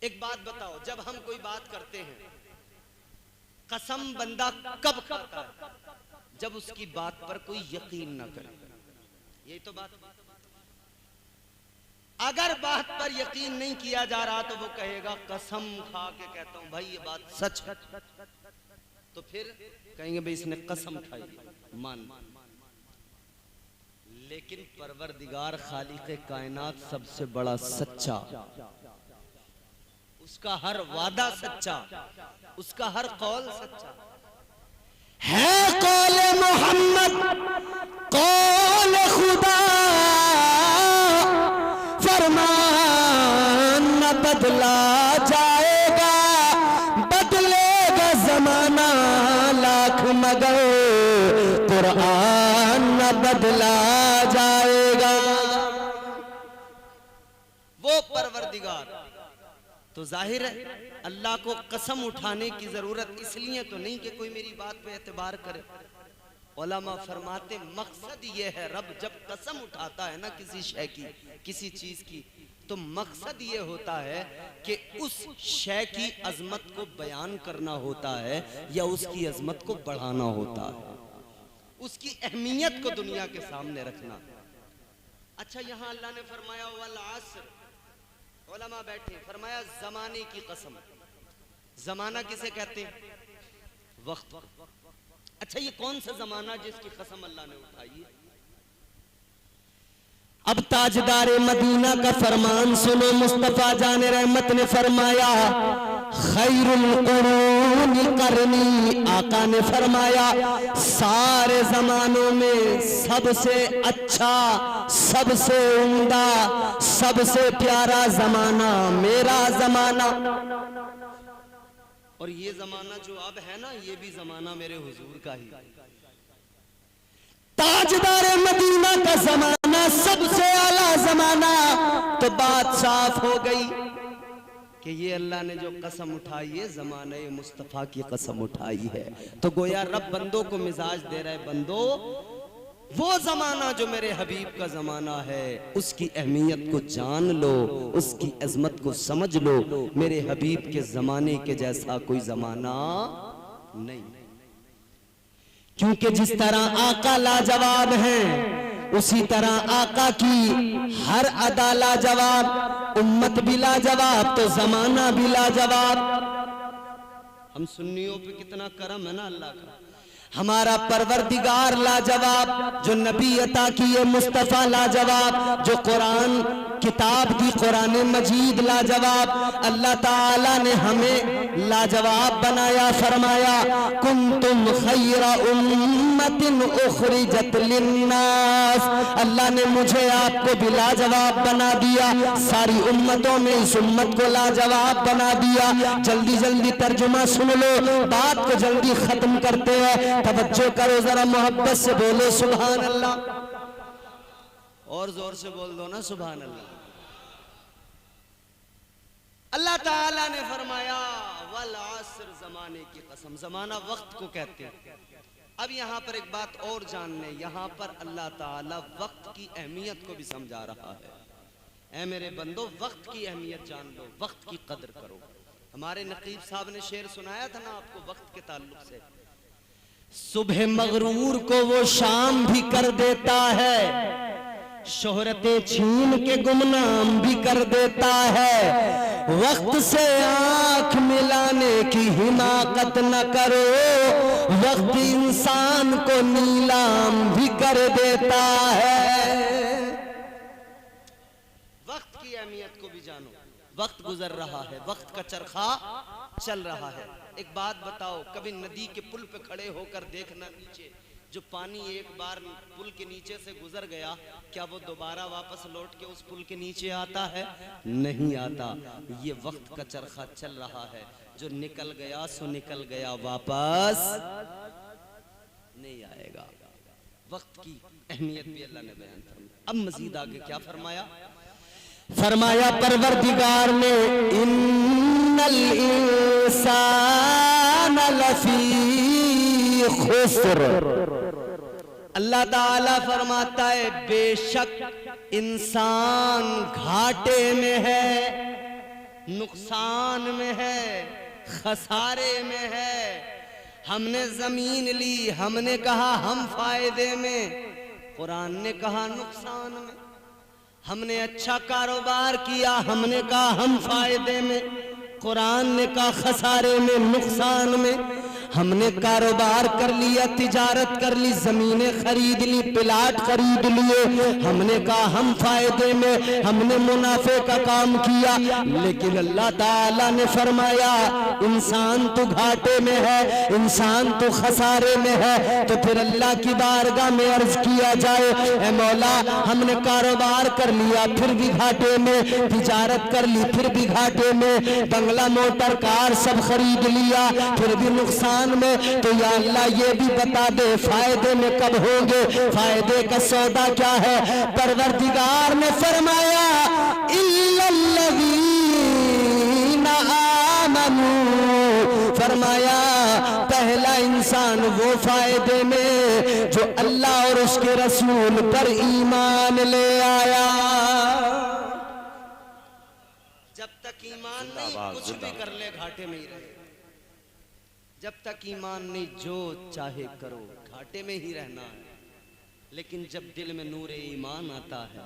एक बात बताओ, जब हम कोई बात करते हैं, कसम बंदा कब करता है? जब उसकी बात पर कोई यकीन ना करे। यही तो बात। अगर बात पर यकीन नहीं किया जा रहा तो वो कहेगा, कसम खा के कहता हूं भाई ये बात सच है। तो फिर कहेंगे भाई इसने कसम खाई, मान। लेकिन परवरदिगार खालिक़े कायनात सबसे बड़ा सच्चा, उसका हर वादा सच्चा, उसका हर कौल सच्चा है। कौले मोहम्मद कौल खुदा, फरमान न बदला जाएगा, बदलेगा जमाना लाख मगर कुरान न बदला जाएगा। वो परवरदिगार तो जाहिर है अल्लाह को कसम उठाने की जरूरत इसलिए तो नहीं कि कोई मेरी बात पे एतबार करे। उलमा फरमाते मकसद ये है, रब जब कसम उठाता है ना किसी शय की, किसी चीज की, तो मकसद ये होता है कि उस शय की अजमत को बयान करना होता है या उसकी अजमत को बढ़ाना होता है, उसकी अहमियत को दुनिया के सामने रखना। अच्छा, यहां अल्लाह ने फरमाया वल अस्र, उलमा बैठे, फरमाया जमाने की कसम। जमाना किसे कहते हैं? वक्त। अच्छा, ये कौन सा जमाना जिसकी कसम अल्लाह ने उठाई है? अब ताजदारे मदीना का फरमान सुनो। मुस्तफा जाने रहमत ने फरमाया खैरुल कुरूनी करनी। आका ने फरमाया सारे जमानों में सबसे अच्छा, सबसे उम्दा, सबसे प्यारा जमाना मेरा जमाना। और ये जमाना जो अब है ना, ये भी जमाना मेरे हुजूर का ही। ताजदारे मदीना का जमाना सबसे आला जमाना। तो बात साफ हो गई कि ये अल्लाह ने जो कसम उठाई है ज़माने मुस्तफ़ा की कसम उठाई है। तो गोया रब बंदों को मिजाज दे रहा है, बंदो वो जमाना जो मेरे हबीब का जमाना है उसकी अहमियत को जान लो, उसकी अजमत को समझ लो। मेरे हबीब के जमाने के जैसा कोई जमाना नहीं। क्योंकि जिस तरह आका लाजवाब हैं उसी तरह आका की हर अदा लाजवाब, उम्मत भी लाजवाब तो जमाना भी लाजवाब। हम सुन्नियों पे कितना करम है ना अल्लाह का। हमारा परवरदिगार लाजवाब, जो नबी अता किए मुस्तफ़ा लाजवाब, जो कुरान किताब दी कुरान मजीद लाजवाब। अल्लाह ताला ने हमें लाजवाब बनाया, फरमाया कुंतुम खैरा उम्मतिन उखरिजत लिन्नास। अल्लाह ने मुझे आपको भी लाजवाब बना दिया, सारी उम्मतों में इस उम्मत को लाजवाब बना दिया। जल्दी जल्दी तर्जुमा सुन लो, बात को जल्दी खत्म करते हैं। तवज्जो करो जरा, मोहब्बत से बोलो सुभान अल्लाह। और जोर से बोल दो ना सुभान अल्लाह। अल्लाह ताला ने फरमाया वल असर, जमाने की कसम। जमाना वक्त को कहते हैं। अब यहाँ पर एक बात और जानने, यहाँ पर अल्लाह ताला वक्त की अहमियत को भी समझा रहा है। ऐ मेरे बंदो, वक्त की अहमियत जान लो, वक्त की कदर करो। हमारे नकीब साहब ने शेर सुनाया था ना आपको वक्त के ताल्लुक से। सुबह मगरूर को वो शाम भी कर देता है, शोहरतें छीन के गुमनाम भी कर देता है। वक्त से आंख मिलाने की हिमाकत न करो, वक्त इंसान को नीलाम भी कर देता है। वक्त की अहमियत को भी जानो। वक्त गुजर रहा है, वक्त का चरखा चल रहा है। एक बात बताओ, कभी नदी के पुल पे खड़े होकर देखना नीचे, जो पानी एक बार पुल के नीचे से गुजर गया, क्या वो दोबारा वापस लौट के उस पुल के नीचे आता है? नहीं आता। ये वक्त का चरखा चल रहा है, जो निकल गया सो निकल गया, वापस नहीं आएगा। वक्त की अहमियत भी अल्लाह ने बयान फरमाई। अब मजीद आगे क्या फरमाया? फरमाया परवरदिगार ने इन्नल इंसान लफी खुस्र। अल्लाह ताला फरमाता है बेशक इंसान घाटे में है, नुकसान में है, खसारे में है। हमने जमीन ली, हमने कहा हम फायदे में, कुरान ने कहा नुकसान में। हमने अच्छा कारोबार किया, हमने कहा हम फायदे में, कुरान ने कहा खसारे में, नुकसान में। हमने कारोबार कर लिया, तिजारत कर ली, जमीनें खरीद ली, प्लाट खरीद लिए, हमने कहा हम फायदे में, हमने मुनाफे का काम किया। लेकिन अल्लाह ताला ने फरमाया इंसान तो घाटे में है, इंसान तो खसारे में है। तो फिर अल्लाह की बारगाह में अर्ज किया जाए, ऐ मौला हमने कारोबार कर लिया फिर भी घाटे में, तिजारत कर ली फिर भी घाटे में, बंगला मोटर कार सब खरीद लिया फिर भी नुकसान में। तो या अल्लाह ये भी बता दे फायदे में कब होंगे, फायदे का सौदा क्या है? परवरदिगार ने फरमाया इल्लल्लज़ीना आमनू, फरमाया पहला इंसान वो फायदे में जो अल्लाह और उसके रसूल पर ईमान ले आया। जब तक ईमान नहीं कुछ भी कर ले घाटे में ही रहे। जब तक ईमान नहीं जो चाहे करो, घाटे में ही रहना है। लेकिन जब दिल में नूरे ईमान आता है,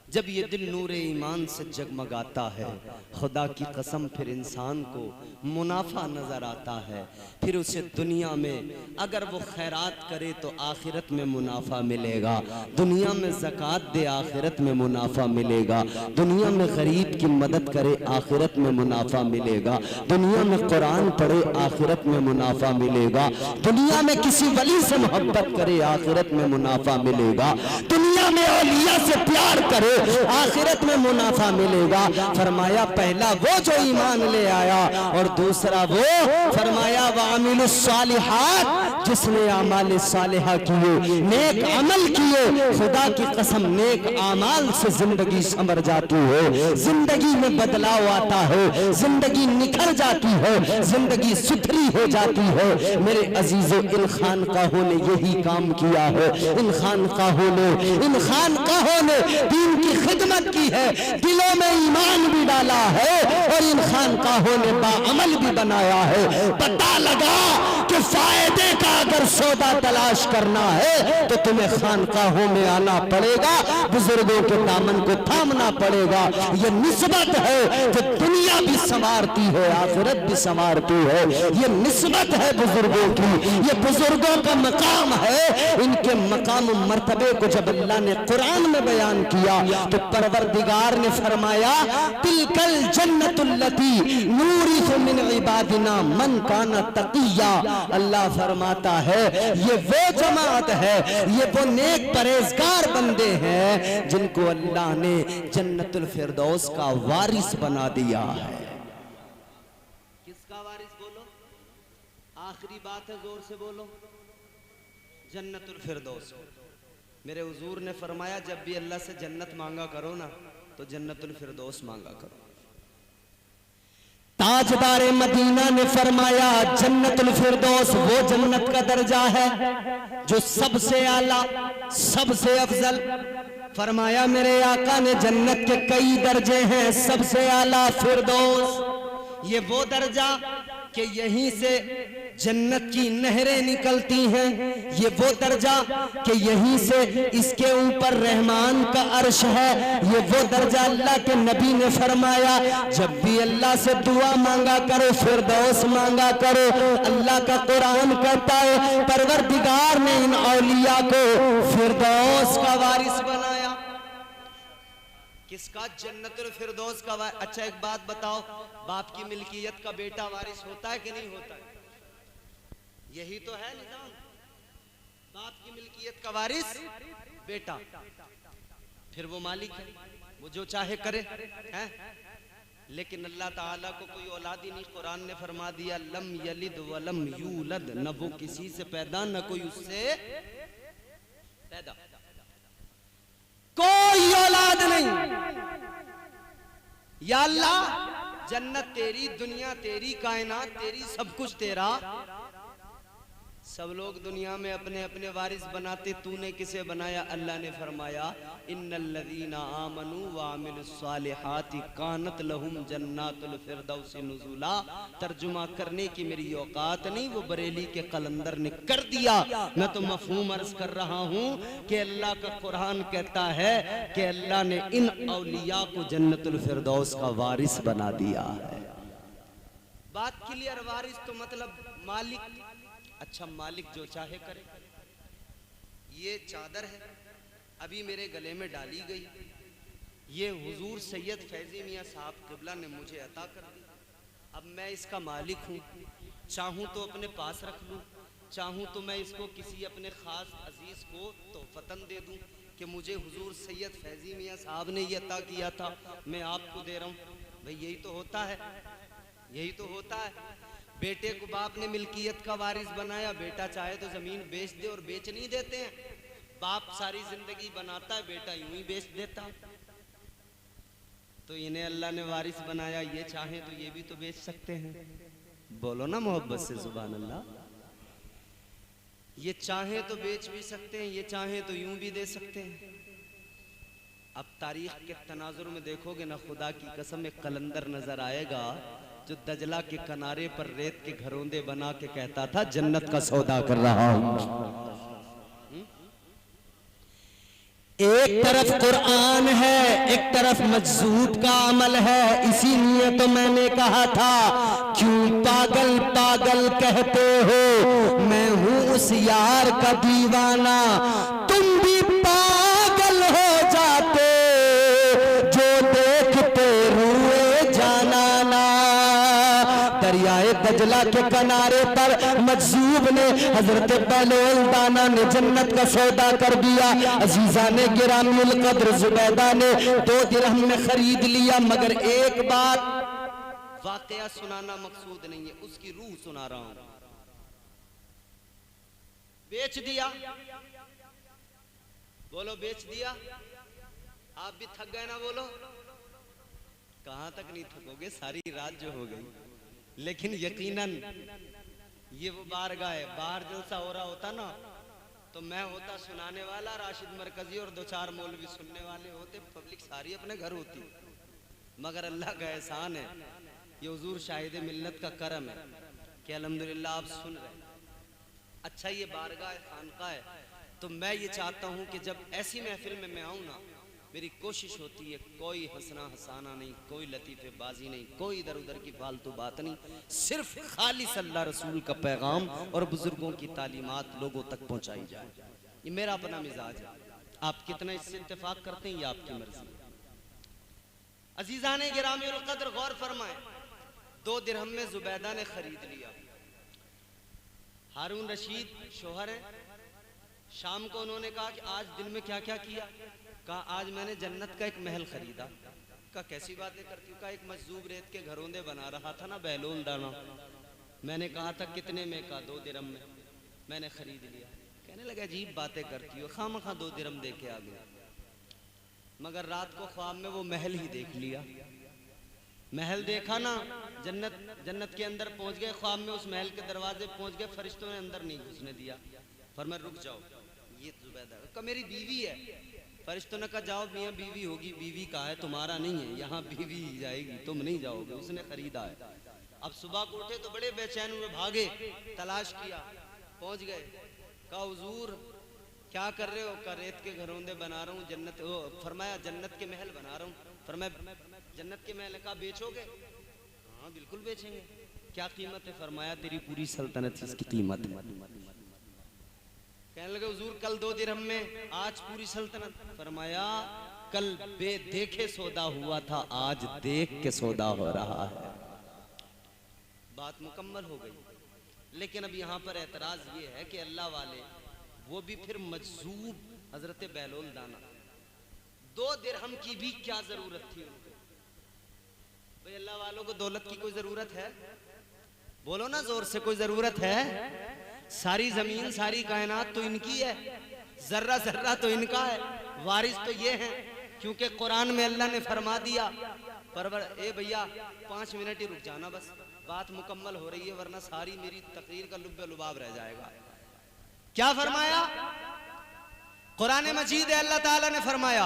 जब ये दिल नूरे ईमान से जगमगाता है, खुदा की कसम फिर इंसान को मुनाफा नजर आता है। फिर उसे दुनिया में अगर वो खैरात करे तो आखिरत में मुनाफा मिलेगा, दुनिया में ज़कात दे आखिरत में मुनाफा मिलेगा, दुनिया में गरीब की मदद करे आखिरत में मुनाफा मिलेगा, दुनिया में कुरान पढ़े आखिरत में मुनाफा मिलेगा, दुनिया में किसी वली से मोहब्बत करे आखिरत में मुनाफा मिलेगा, दुनिया में औलिया से प्यार करे आखिरत में मुनाफा मिलेगा। फरमाया पहला वो जो ईमान ले आया और दूसरा वो फरमाया वामिलुस सालिहात, जिसने अमाल सालिहा किए, नेक अमल किए। खुदा की कसम नेक अमाल से जिंदगी संवर जाती है, जिंदगी में बदलाव आता है, जिंदगी निखर जाती है, जिंदगी सुथरी हो जाती है। मेरे अजीजों, इन खानकाहों ने यही काम किया है। इन खानकाहों ने दीन की खिदमत की है, दिलों में ईमान भी डाला है और इन खानकाहों ने बाअमल भी बनाया है। पता लगा कि फायदे का अगर सौदा तलाश करना है तो तुम्हें खानकाहों में आना पड़ेगा, बुजुर्गों के दामन को थामना पड़ेगा। ये निस्बत है जो दुनिया भी संवारती है, आखिरत भी संवारती है। ये निस्बत है बुजुर्गों की, ये बुजुर्गों का मकाम है। इनके मकाम मर्तबे को जब अल्लाह ने कुरान में बयान किया तो परवरदिगार ने फरमाया तिलकल जन्नतुल्लती नूरिसु मिन इबादिना मन काना तकिया। अल्लाह फरमाता है ये वो जमात है, ये वो नेक परहेजगार बंदे हैं जिनको अल्लाह ने जन्नतुल फिरदौस का वारिस बना दिया है। किसका वारिस बोलो? आखिरी बात है, जोर से बोलो। जन्नतुल फिरदौस। मेरे हुजूर ने फरमाया जब भी अल्लाह से जन्नत मांगा करो ना तो जन्नतुल फिरदौस मांगा करो। ताजदारे मदीना ने फरमाया जन्नतुल फिरदौस वो जन्नत का दर्जा है जो सबसे आला, सबसे अफजल। फरमाया मेरे आका ने जन्नत के कई दर्जे हैं, सबसे आला फिरदौस। ये वो दर्जा कि यहीं से जन्नत की नहरें निकलती हैं, ये वो दर्जा कि यहीं से इसके ऊपर रहमान का अर्श है। ये वो दर्जा अल्लाह के नबी ने फरमाया जब भी अल्लाह से दुआ मांगा करो फिरदौस मांगा करो। अल्लाह का कुरान कहता है परवरदिगार ने इन औलिया को फिरदौस का वारिस बनाया। किसका? जन्नतुल फिरदौस का वारिस। अच्छा एक बात बताओ, बाप की मिल्कियत का बेटा वारिस होता है कि नहीं होता है? यही तो है निजाम, बाप की मिल्कियत का वारिस बेटा, फिर वो मालिक है, वो जो चाहे करे है। लेकिन अल्लाह ताला को कोई औलाद ही नहीं। कुरान ने फरमा दिया लम यलिद वलम यूलद, न वो किसी से पैदा न कोई उससे पैदा, कोई औलाद नहीं। या अल्लाह जन्नत तेरी, दुनिया तेरी, कायनात तेरी, सब कुछ तेरा। सब लोग दुनिया में अपने अपने वारिस बनाते, तूने किसे बनाया? अल्लाह ने फरमाया इन्नल्लज़ीना आमनू व अमिलुस्सालिहाति कानत लहुम जन्नातुल फिरदौस नुज़ुला। तर्जुमा करने की मेरी औकात नहीं, वो बरेली के कलंदर ने कर दिया। मैं तो मफहूम अर्ज कर रहा हूँ कि अल्लाह का कुरान कहता है कि अल्लाह ने इन औलिया को जन्नतुल फिरदौस का वारिस बना दिया है। बात क्लियर? वारिस तो मतलब मालिक। अच्छा मालिक जो चाहे करे। ये चादर है अभी मेरे गले में डाली गई, ये हुजूर सैयद फैजी मियाँ साहब क़िबला ने मुझे अता कर दी। अब मैं इसका मालिक हूँ, चाहूँ तो अपने पास रख लूँ, चाहूँ तो मैं इसको किसी अपने ख़ास अजीज़ को तोहफ़तन दे दूँ कि मुझे हुजूर सैयद फैजी मियाँ साहब ने ये अता किया था, मैं आपको दे रहा हूँ। भाई यही तो होता है, यही तो होता है। बेटे को बाप ने मिल्कियत का वारिस बनाया, बेटा चाहे तो जमीन बेच दे, और बेच नहीं देते हैं। बाप सारी जिंदगी बनाता है, बेटा यूं ही बेच देता। तो इन्हें अल्लाह ने वारिस बनाया, ये चाहे तो ये भी तो बेच सकते हैं। बोलो ना मोहब्बत से सुभान अल्लाह। ये चाहे तो बेच भी सकते हैं, ये चाहे तो यूं भी दे सकते हैं। अब तारीख के तनाजुर में देखोगे ना, खुदा की कसम एक कलंदर नजर आएगा जो दजला के किनारे पर रेत के घरोंदे बना के कहता था जन्नत का सौदा कर रहा हूं। एक तरफ कुरान है, एक तरफ मजसूब का अमल है। इसीलिए तो मैंने कहा था क्यों पागल पागल कहते हो, मैं हूं उस यार का दीवाना। तुम भी पागल हो जाते जो देखते हुए जाना ना। दरियाए दजला के किनारे पर मजसूब ने, हजरत बहलोल दाना ने जन्नत का सौदा कर दिया। अजीजा ने गिरामुल कद्र जुबैदा ने 2 दिरहम में खरीद लिया। मगर एक बात, वाकया सुनाना मकसूद नहीं है, उसकी रूह सुना रहा हूं। बेच दिया, बोलो बेच दिया। आप भी थक गए ना, बोलो। कहां तक नहीं थकोगे, सारी रात जो हो गई। लेकिन यकीनन ये वो बारगाह है। बाहर जलसा हो रहा होता ना तो मैं होता सुनाने वाला, राशिद मरकजी और 2-4 मौलवी सुनने वाले होते, पब्लिक सारी अपने घर होती। मगर अल्लाह का एहसान है, ये हुजूर शाहिद मिल्लत का करम है कि अल्हम्दुलिल्लाह आप सुन रहे। अच्छा, ये बारगाह खानका है, तो मैं ये चाहता हूँ कि जब ऐसी महफिल में मैं आऊँ ना, मेरी कोशिश होती है कोई हंसना हंसाना नहीं, कोई लतीफे बाजी नहीं, कोई इधर उधर की फालतू बात नहीं, सिर्फ खालिस अल्लाह रसूल का पैगाम और बुजुर्गों की तालीमात लोगों तक पहुंचाई जाए। ये मेरा अपना मिजाज है। आप कितना इससे इत्तेफाक करते हैं ये आपकी मर्जी। अजीजान गिरामीउल कद्र गौर फरमाए, 2 दिरहम में जुबैदा ने खरीद लिया। हारून रशीद शोहर है। शाम को उन्होंने कहा कि आज दिन में क्या क्या किया। कहा आज मैंने जन्नत का एक महल खरीदा। कहा कैसी बातें करती हूँ। कहा एक मजदूब रेत के घरोंदे बना रहा था ना बहलोल दाना, मैंने कहा था कितने में। कहा 2 दिरहम में, मैंने खरीद लिया। कहने लगा अजीब बातें करती हो, खामखा 2 दिरहम दे के आ गया। मगर रात को ख्वाब में वो महल ही देख लिया। महल देखा ना, जन्नत के अंदर पहुंच गए। ख्वाब में उस महल के दरवाजे पहुंच गए, फरिश्तों ने अंदर नहीं घुसने दिया। फरमाया रुक जाओ, ये जुबैदा का मेरी बीवी है। फरिश्तों ने कहा जाओ, मियां बीवी होगी, बीवी का है, तुम्हारा नहीं है, यहाँ बीवी ही जाएगी, तुम नहीं जाओगे, उसने खरीदा है। अब सुबह को उठे तो बड़े बेचैन हुए, भागे, तलाश किया, पहुंच गए। कहा हुजूर क्या कर रहे हो। कहा रेत के घरोंदे बना रहा हूँ, जन्नत। फरमाया जन्नत के महल बना रहा हूँ। फरमाया जन्नत के महल। कहा बेचोगे। हाँ बिल्कुल बेचेंगे। क्या कीमत है। फरमाया तेरी पूरी सल्तनत इसकी कीमत है। कहने लगे हुजूर कल 2 दिरहम में, आज पूरी सल्तनत। फरमाया कल बेदेखे सौदा हुआ था, आज देख के सौदा हो रहा है। बात मुकम्मल हो गई। लेकिन अब यहाँ पर एतराज ये है कि अल्लाह वाले वो भी फिर मजसूब हजरत बहलोल दाना, 2 दिरहम की भी क्या जरूरत थी उनको। भाई अल्लाह वालों को दौलत की कोई जरूरत है। बोलो ना जोर से, कोई जरूरत है। सारी जमीन सारी कायनात तो इनकी है, जर्रा जर्रा तो इनका है, वारिस तो ये हैं। क्योंकि कुरान में अल्लाह ने फरमा दिया, परवर ए भैया 5 मिनट ही रुक जाना, बस बात मुकम्मल हो रही है, वरना सारी मेरी तकरीर का लुब्बे लुबाब रह जाएगा। क्या फरमाया कुरान मजीद है, अल्लाह ताला ने फरमाया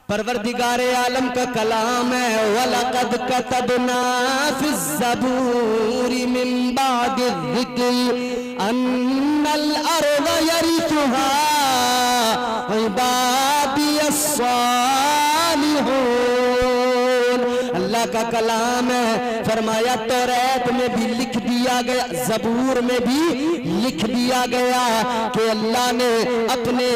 परवरदिगारे आलम का कलाम है, वलक़द कतबना फ़िज़्ज़बूरि मिन बादि ज़िक्रि अन्नल अर्ज़ यरिथुहा इबादियस सालिहून। अल्लाह का कलाम है। फरमाया तौरात में भी लिख दिया गया, ज़बूर में भी लिख दिया गया कि अल्लाह ने अपने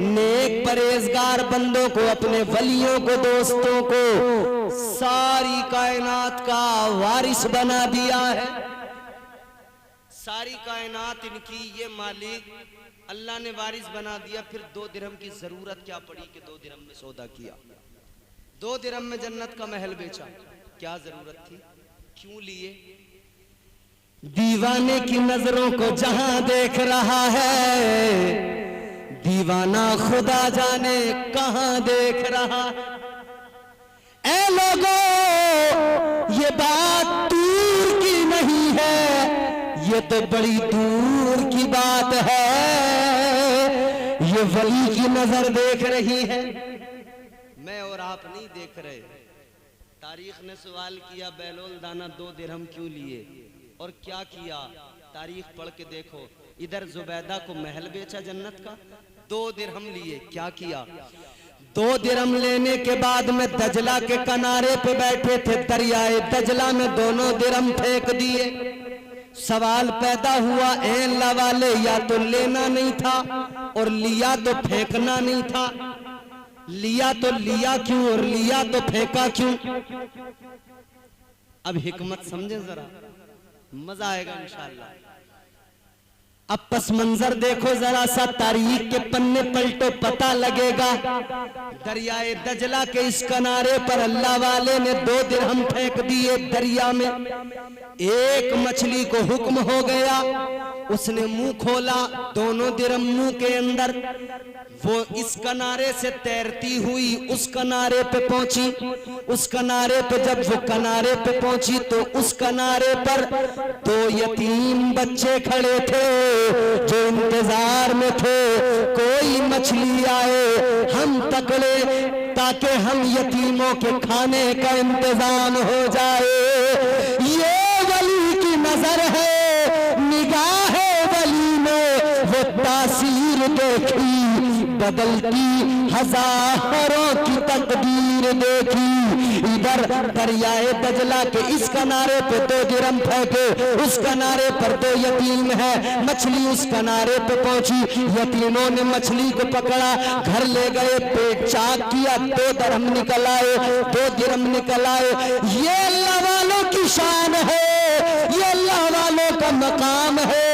नेक परहेजगार बंदों को, अपने वलियों को, दोस्तों को सारी कायनात का वारिस बना दिया है। सारी कायनात इनकी, ये मालिक अल्लाह ने वारिस बना दिया। फिर 2 दिरहम की जरूरत क्या पड़ी कि 2 दिरहम में सौदा किया, 2 दिरहम में जन्नत का महल बेचा। क्या जरूरत थी, क्यों लिए। दीवाने की नजरों को जहां देख रहा है, दीवाना खुदा जाने कहां देख रहा। ऐ लोगों, ये बात दूर की नहीं है, ये तो बड़ी दूर की बात है। ये वली की नजर देख रही है, मैं और आप नहीं देख रहे। तारीख ने सवाल किया बहलोल दाना 2 दिरहम क्यों लिए और क्या किया। तारीख पढ़ के देखो, इधर जुबैदा को महल बेचा जन्नत का, 2 दिरहम लिए, क्या किया? 2 दिरहम लेने के बाद में दजला के किनारे पे बैठे थे, दरियाए दजला में दोनों दिरहम फेंक दिए। सवाल पैदा हुआ, ए अल्लाह वाले, या तो लेना नहीं था और लिया तो फेंकना नहीं था, लिया तो लिया क्यों और लिया तो फेंका क्यों? अब हिकमत समझे जरा, मजा आएगा इंशाअल्लाह। अब पस मंजर देखो जरा सा, तारीख के पन्ने पलटो, पता लगेगा। दरियाए दजला के इस किनारे पर अल्लाह वाले ने 2 दिरहम फेंक दिए दरिया में। एक मछली को हुक्म हो गया, उसने मुंह खोला, दोनों दिरहम मुंह के अंदर। वो इस किनारे से तैरती हुई उस किनारे पे पहुंची। उस किनारे पे जब वो किनारे पे पहुंची तो उस किनारे पर 2 यतीम बच्चे खड़े थे जो इंतजार में थे, कोई मछली आए हम पकड़े ताकि हम यतीमों के खाने का इंतजाम हो जाए। ये वली की नजर है, निगाह वली में वो तासीर देखी, बदलती हजारों की तकदीर देखी। इधर दरियाए दजला के इस किनारे पे 2 दिरहम फेंके, उस किनारे पर 2 यतीम है, मछली उस किनारे पे पहुंची, यतीमों ने मछली को पकड़ा, घर ले गए, पेट चाक किया, 2 दिरहम निकल आए, 2 दिरहम निकल आए। ये अल्लाह वालों की शान है, ये अल्लाह वालों का मकाम है।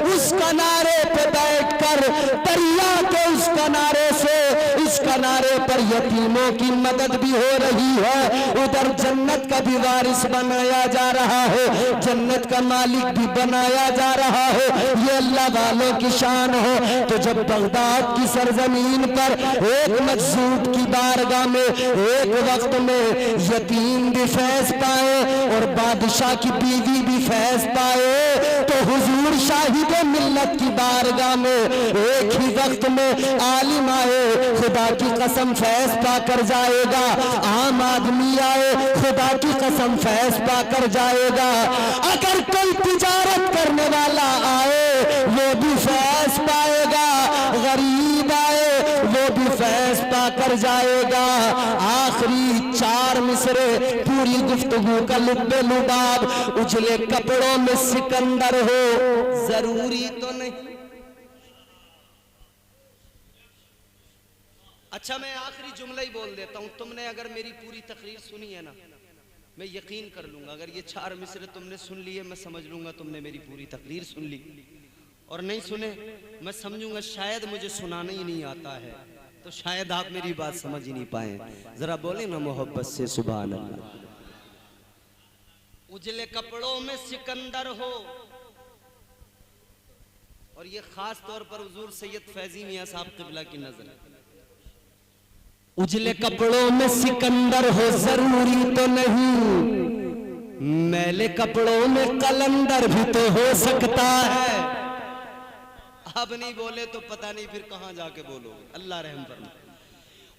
उस किनारे पे बैठकर दरिया के उस किनारे से इस किनारे पर यतीमों की मदद भी हो रही है, उधर जन्नत का भी वारिस बनाया जा रहा है, जन्नत का मालिक भी बनाया जा रहा है। ये अल्लाह वालों की शान है। तो जब बगदाद की सरजमीन पर एक मजसूब की बारगाह में एक वक्त में यतीम भी फैज पाए और बादशाह की बीवी भी फैज पाए, तो हुजूर साहिब मिल्लत की बारगाह में एक ही वक्त में आलिम आए, खुदा की कसम फैज पाकर जाएगा, आम आदमी आए, खुदा की कसम फैज पाकर जाएगा। अगर कोई तिजारत करने वाला आए वो भी फैज पाएगा, गरीब आए वो भी फैज पाकर जाएगा। आखिरी 4 मिसरे पूरी गुफ्तगू का लुब्बे लुबाब, उजले कपड़ों में सिकंदर हो, जरूरी तो नहीं। अच्छा, मैं आखिरी जुमला ही बोल देता हूं, तुमने अगर मेरी पूरी तकरीर सुनी है ना, मैं यकीन कर लूंगा, अगर ये 4 मिसरे तुमने सुन लिए, मैं समझ लूंगा तुमने मेरी पूरी तकरीर सुन ली। और नहीं सुने, मैं समझूंगा शायद मुझे सुनाना ही नहीं आता है, तो शायद आप मेरी बात समझ ही नहीं पाए। जरा बोले ना मोहब्बत से सुभान अल्लाह। उजले कपड़ों में सिकंदर हो, और ये खास तौर पर हुजूर सैयद फैजी मियां साहब क़िबला की नजर है। उजले कपड़ों में सिकंदर हो, जरूरी तो नहीं, मैले कपड़ों में कलंदर भी तो हो सकता है। अब नहीं बोले तो पता नहीं फिर कहां जाके बोलोगे, अल्लाह रहम फरमाए।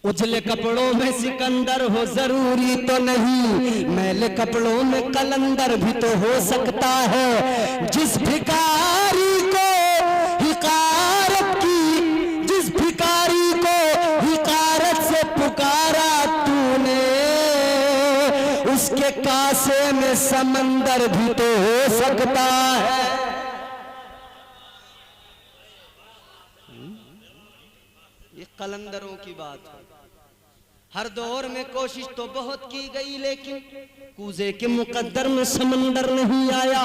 उजले कपड़ों में सिकंदर हो, जरूरी तो नहीं, मैले कपड़ों में कलंदर भी तो हो सकता है। जिस भिखारी को हिकारत की, जिस भिखारी को हिकारत से पुकारा तूने, उसके कासे में समंदर भी तो हो सकता है। ये कलंदरों की बात है। हर दौर में कोशिश तो बहुत की गई, लेकिन कूजे के मुकद्दर में समंदर नहीं आया।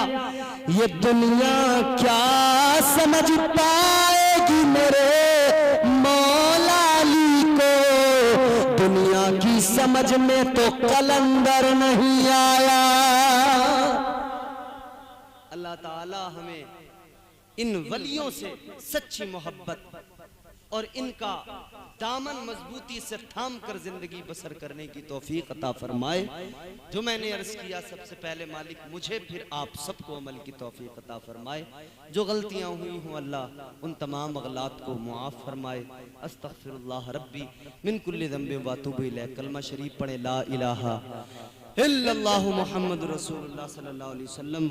ये दुनिया क्या समझ पाएगी मेरे मौला अली को, दुनिया की समझ में तो कलंदर नहीं आया। अल्लाह ताला हमें इन वलियों से सच्ची मोहब्बत और इनका दामन मजबूती से थाम कर जिंदगी बसर करने की तौफीक अता फरमाए। जो मैंने अर्ज किया, सबसे पहले मालिक मुझे, फिर आप सबको अमल की तौफीक अता फरमाए। जो गलतियां हुई हों अल्लाह उन तमाम अगलात को मुआफ फरमाए। अस्तगफिरुल्लाह रब्बी मिन कुल्लि ज़ंबिन व अतूबु इलैह। कलमा शरीफ पढ़े, ला इलाहा इल्लल्लाहु मुहम्मदुर रसूलुल्लाह सल्लल्लाहु अलैहि वसल्लम।